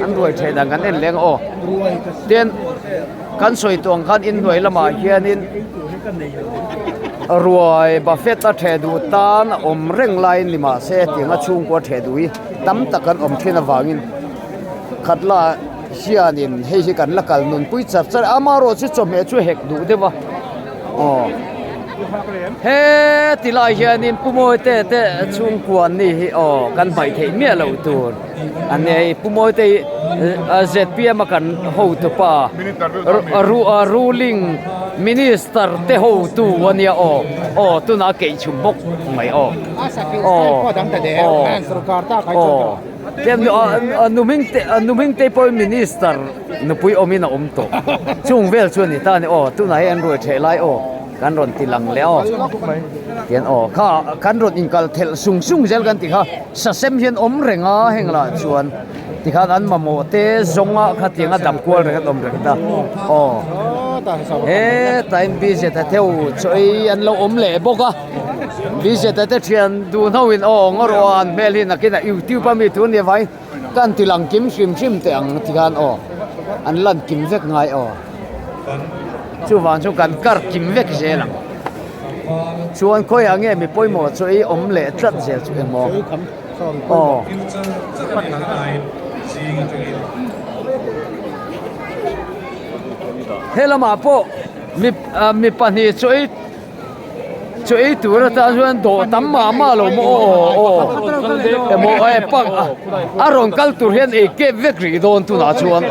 an ruai the dang kan en leng ten kan soi tong kan in nuai lama hianin ruai buffet a the du tan om reng lai lima se tinga chung ko the dui tam takan om thina wangin khatla hianin hei hi kan lakal nun pui chap char amaro chu chome chu hek du dewa he tilai hianin pumoi te chung kuan ni hi kan bai thei me lo tur anei pumoi te zpm kan ho to pa ruling minister te ho tu wania tu na ke chumbok mai tem numing te poi minister nu pui omina omto chung vel chu ni ta ni tu na hen roi the lai kan ron tilang leo tian kha kan ron inkal thel sung zel kan ti kha sa sem hian om renga hengla chuan ti kha an mamo te zonga kha tinga dam kwal reng dom reng ta time bi se ta theu choi an lo om le boka bi se ta te thian du noin ngoro an melin akina youtube pa mi tu ni vai kan tilang kim shim te ang ti kan an lan kim vek ngai chu wan chu kan kar kim vek zelang chuan khoi ange mi poimo choi om le tlat zel chu emo helama po mi pani choi tur ta chuan do tam ma lo mo emo pak aron kal tur hian ke vek ri don tu na chuan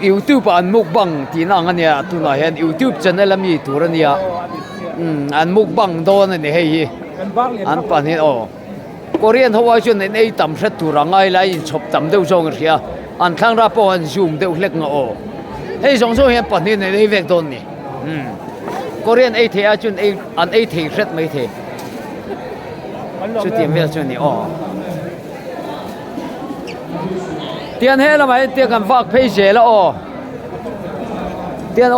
YouTube an mukbang tinang ania tuna hian YouTube channel ami turania an mukbang don ani hei an panin Korean hawai chun nei tam hret turangai lai chop tam deu jong ria an thang ra po an zoom deu hlek nga hei jong so hian panin nei vek don ni Korean ei the a chun an ei the hret mai the chu tiam vel chun ni tiền hết là mấy tiền cần phạt phê chế là tiền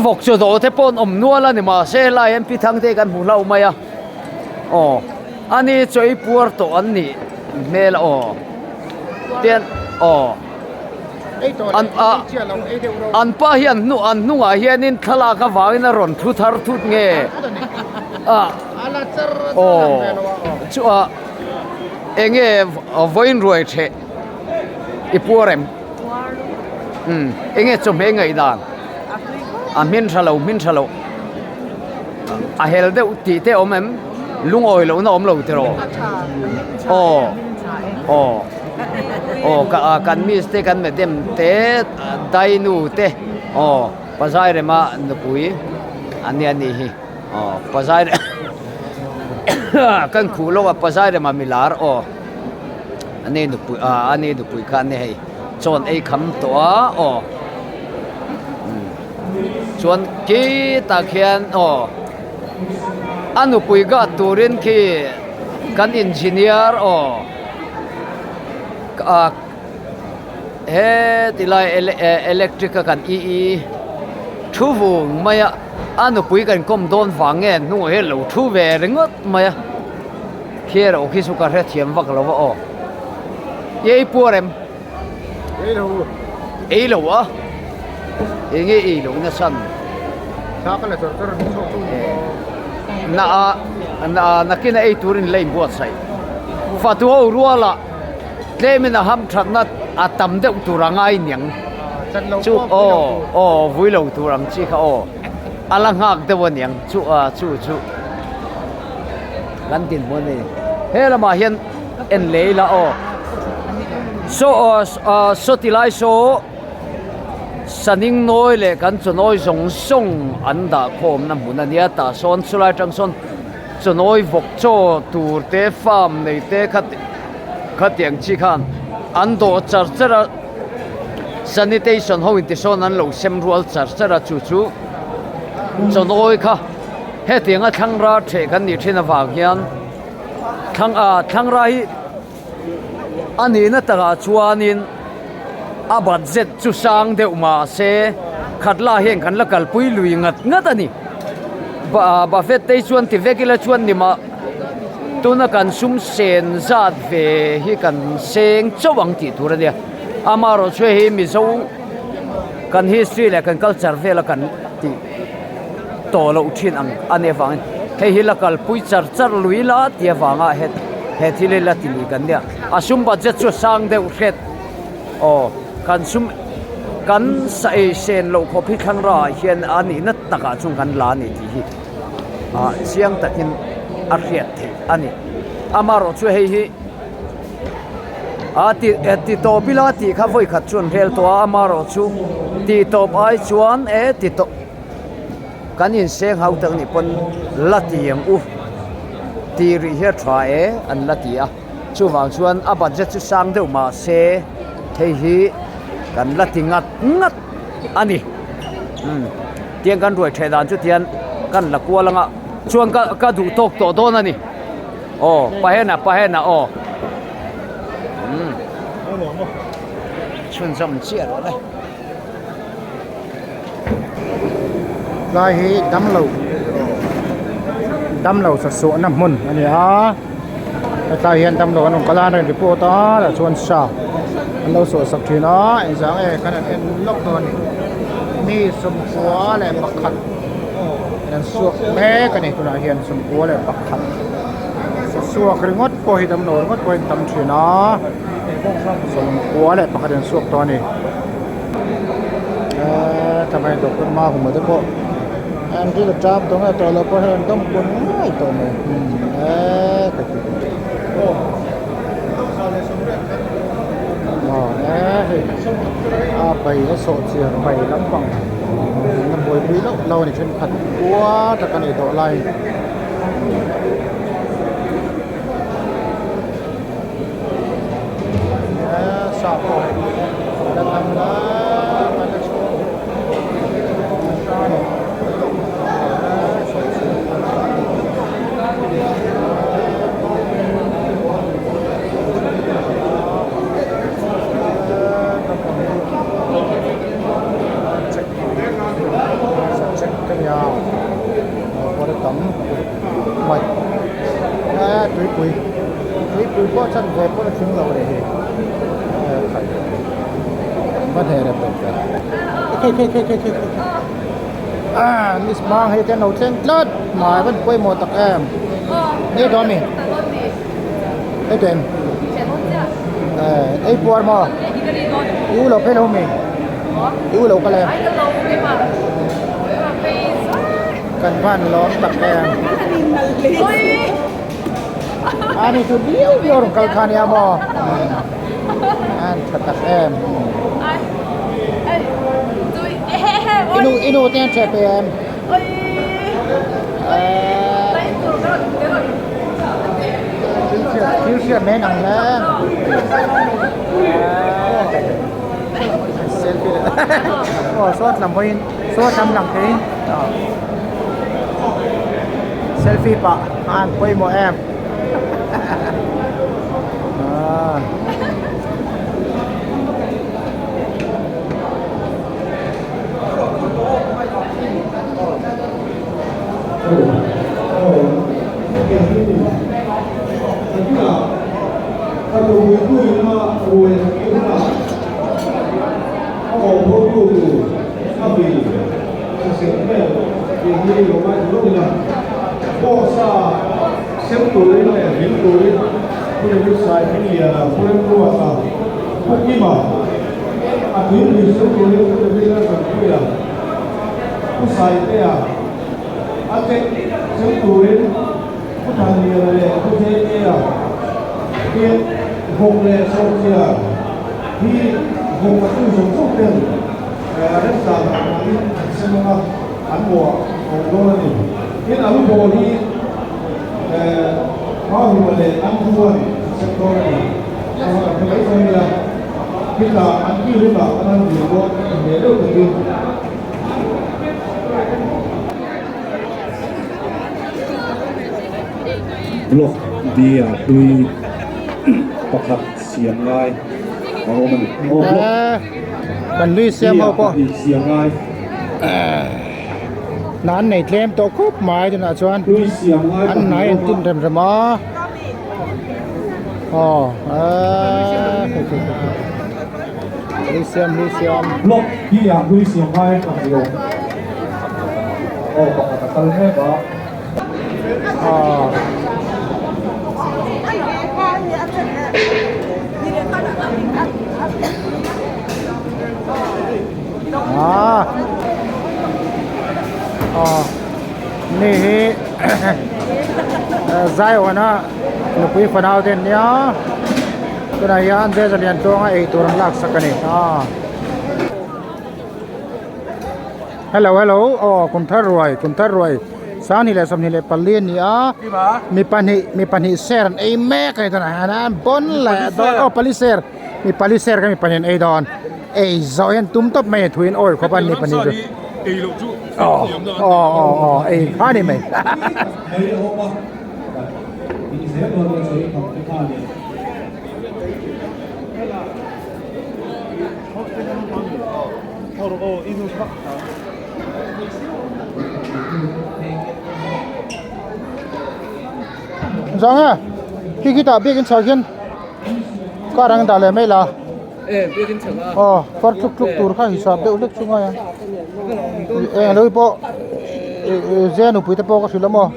vọc cho đó thế pon nua là mà xe lại em pi thang thế cần mù lâu mày anh ấy chơi Puerto anh ấy mê là tiền anh pa hiền nu hiền nên khala ka vang na ron thu thar thut nghe chú enge voin ruai the ipuarem enge chome ngai dan min thalo a hel de ti te omem lungoi lo na om lo te ro ka kan mi ste kan me dem te dai nu te pasai re ma nu pui ani hi pasai kan khulo pasai re ma milar ane nu pui kan ne hei chon ei kham to chon ki ta khian anu pui ga turin ki kan engineer he tilai electric kan thuvu maya anu pui kan kom don wange nu he lo thu ve ringot maya here o kisu ka re thiam vak lo ye purem ei lo enge ei lo na san sa ka le tor na kina ei turin lein buat sai fatu ho ruala lemina ham thakna atam de turangai nyang chu vui lo turang chi kha alang hak de won yang chu lan tin mo ne hela ma hian en leila so tilai so saning noi le kan chunoi zong song anda khom na mun ania ta son sulai tang son chunoi vok cho tur te farm nei te khat yang chi khan ando charchara sanitation ho in ti son an lo sem rual charchara chu chunoi kha he tinga thangra the kan ni thina wang hian thangra hi ani na taka chuanin a budget chu sang deuh ma se khatla hen kan la kalpui lui ngat ani buffet te chuan ti vekila chuan ni ma tuna kan sum sen zat ve hi kan seng chawang ti tur dia amaro chwe hi mi zo kan history le kan culture vela kan ti to lo thin ang ane wang he hi la kalpui char lui la ti wanga he thile la ti kan dia asum budget chu sang deuh hret o kan sum kan sai sen lo ko phi thang ra hian ani na taka chung kan la ni ti hi siang takin a riat the ani amaro chu hei hi ti to bila ti kha voi khat chun rel to amaro chu ti to bai chuan ti to kan in seng hau tak ni pon latiang u ti ri he thra an latia chu wang chuan a budget chu sang deuh ma se hei hi kan lati ngat ani tiang kan roi thedan chu tian kan la kualanga chuan ka du tok to don ani pahena chun zam chia rồi đây lai hi đâm lầu sạch sụa nằm mồn anh ta hiện đâm lầu anh kala này đi po ta là chuan sa lâu sụa sạch thì nó anh sáng cái này em lốc rồi mi sum quá lại bạc khát anh suộc bé cái này cũng là hiện sum quá lại bạc khát suộc cái ngót coi đâm lầu ngót coi đâm thì nó sum quá lại bạc khát anh suộc to nàyทำไมตกขึ้นมาผมไม่ได้พออันที่เราจับตรงนี้ตัวเราก็เห็นต้องคนง่ายตัวนี้ก็คือไปแล้วโซ่เสียไปลำบังน้ำบวยพี่แล้วเราเนี่ยเช่นขัดกัวตะกันไอตัวไรสาวจะทำแล้วtuổi có chân về có chứng đầu để có thể là được Miss Mang hay tên đầu tiên lót mà vẫn quay một tập em đây đó mình đây tên đây buồn mà yêu lâu cái lâu mình yêu lâu cái này cần van lót tập em ani tu dia orang kalkan ya mo tetap em inu ten cep em future men ang lang selfie suat lampuin suat lam cái selfie pak an quay mo em sempre né vindo por sai que por rua tá aqui mas aqui no sempre por vir na rua o sai até sempre o tania o dia que vão ler social e vão fazer um super dessa semana anua ou dona que na rua họ thì vấn đề ăn thua thì sẽ có này sau đó cái thôi là khi là ăn kia lúc nào ăn nhiều quá để đâu được บล็อกเบียร์ดุยประคับเสียงไงเอามันโอ้บล็อก มันลุยเสียมเอาปะ เสียงไง นั้นในเทมตัวคุบหมายจนอาจารย์ ดุยเสียงไง อันไหนติ้มเต็มสมออ๋อลุยเสียม บล็อกเบียร์ดุยเสียงไงต่างเดียวโอ้ประคับตั้งแค่ปะ อ๋ออ๋อนี่ใจวันน่ะลูกพี่ฝนเอาเด่นเนี่ยก็นายยันเดชเรียนตัวไอ้ตัวรังลักสักนี่อ๋อฮัลโหลอ๋อคุณท่ารวยสานี่แหละสำนี่แหละปลีนนี่อ่ะมีปัญหาเซร์ไอ้แม่กันตัวนั้นบนแหละดอนอ๋อปลีเซร์มีปลีเซร์ก็มีปัญหาไอ้ดอนไอ้จอยตุ้มตบไม่ทวินโอ้ยขบันนี่ปัญหาจุดอ๋อไอ้ข้านี่ไหม ไม่ได้โอ้ปะมีเสียงโดนเลยสิของที่ข้าเนี่ย Jangan, kita bikin sajian. Sekarang dah lama lah. bikin changa Oh, percuk tur kah hisab deh udah cuma ya. Lalu po, saya nupu itu po kasih lama.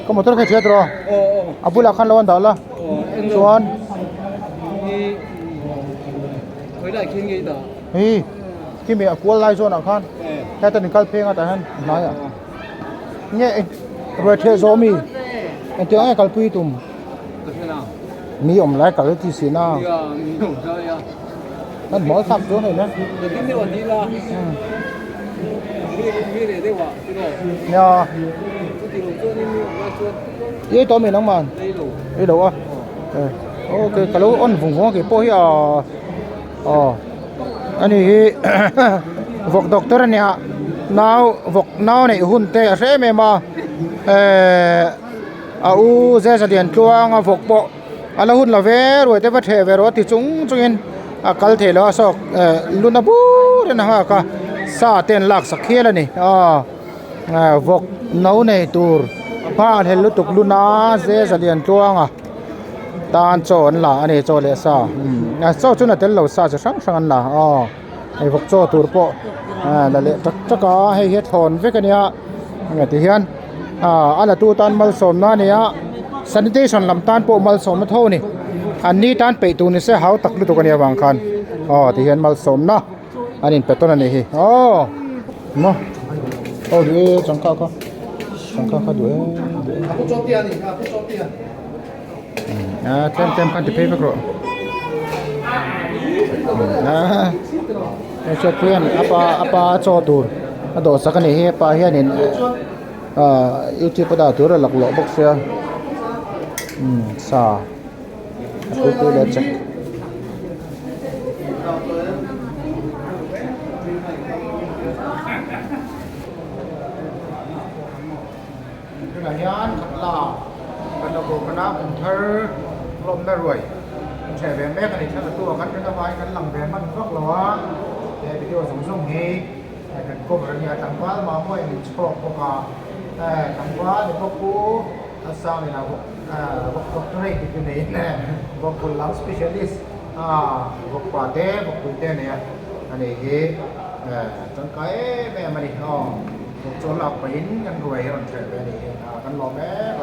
Kamu motor kayak siapa terus? Abu lakan lawan dah lah. Cuan. với lại khi nghĩ đó Khi mình cuốn lại cho nào con. Cái tên calp phê ngắt anh nói à. Nhẹ rồi thế gió mi. Anh tiếng ai calp tùm. Mi om lại calp tí xí nào. Anh mỗi sắp chỗ này nữa. Nha. ये तो mình nóng mà. Đây đâu à? Ok, kalau on vùng vùng cái bôi anh ấy vok doctor này now vok now này hun te re me ma au ze sa dian chuang vok po ala hun la ve rồi te va the ve ro ti chung chungin kal the lo so luna bu na ha ka sa ten lak sa khela ni vok nau nei tur pa hel lu tuk luna ze sa dian chuang tan chon la ani cho le sa so chuna tel lo sa cha sang sang an la ai vok cho tur po la le tak ka hei he thon ve kania nga ti hian ala tu tan mal som na nia sanitation lam tan po mal som ma tho ni an ni tan pe tu ni se hau tak lu to kania wang khan ti hian mal som na anin pe ton ani hi no di changka ka du aku cotian nih aku cotian tem kan tepe pakro cotian apa cho tur ado sakani he pa hianin iti pada tur laklo box ya sa aku le check yan khatla kana ko kana thar lom na roi che ve me kan thar tu kan na vai kan lang ve man vak lawa te video song hi kan ko ran ya tang pa ma mo ni chok ko ka tang pa ni ko ku asa ni na ko doctor ki ni ne ko ko lung specialist ko pa te ko ku te ne ani hi tan kai me mani chỗ là pinกันรวยมันเฉยไปนี่กันรอแม่ไป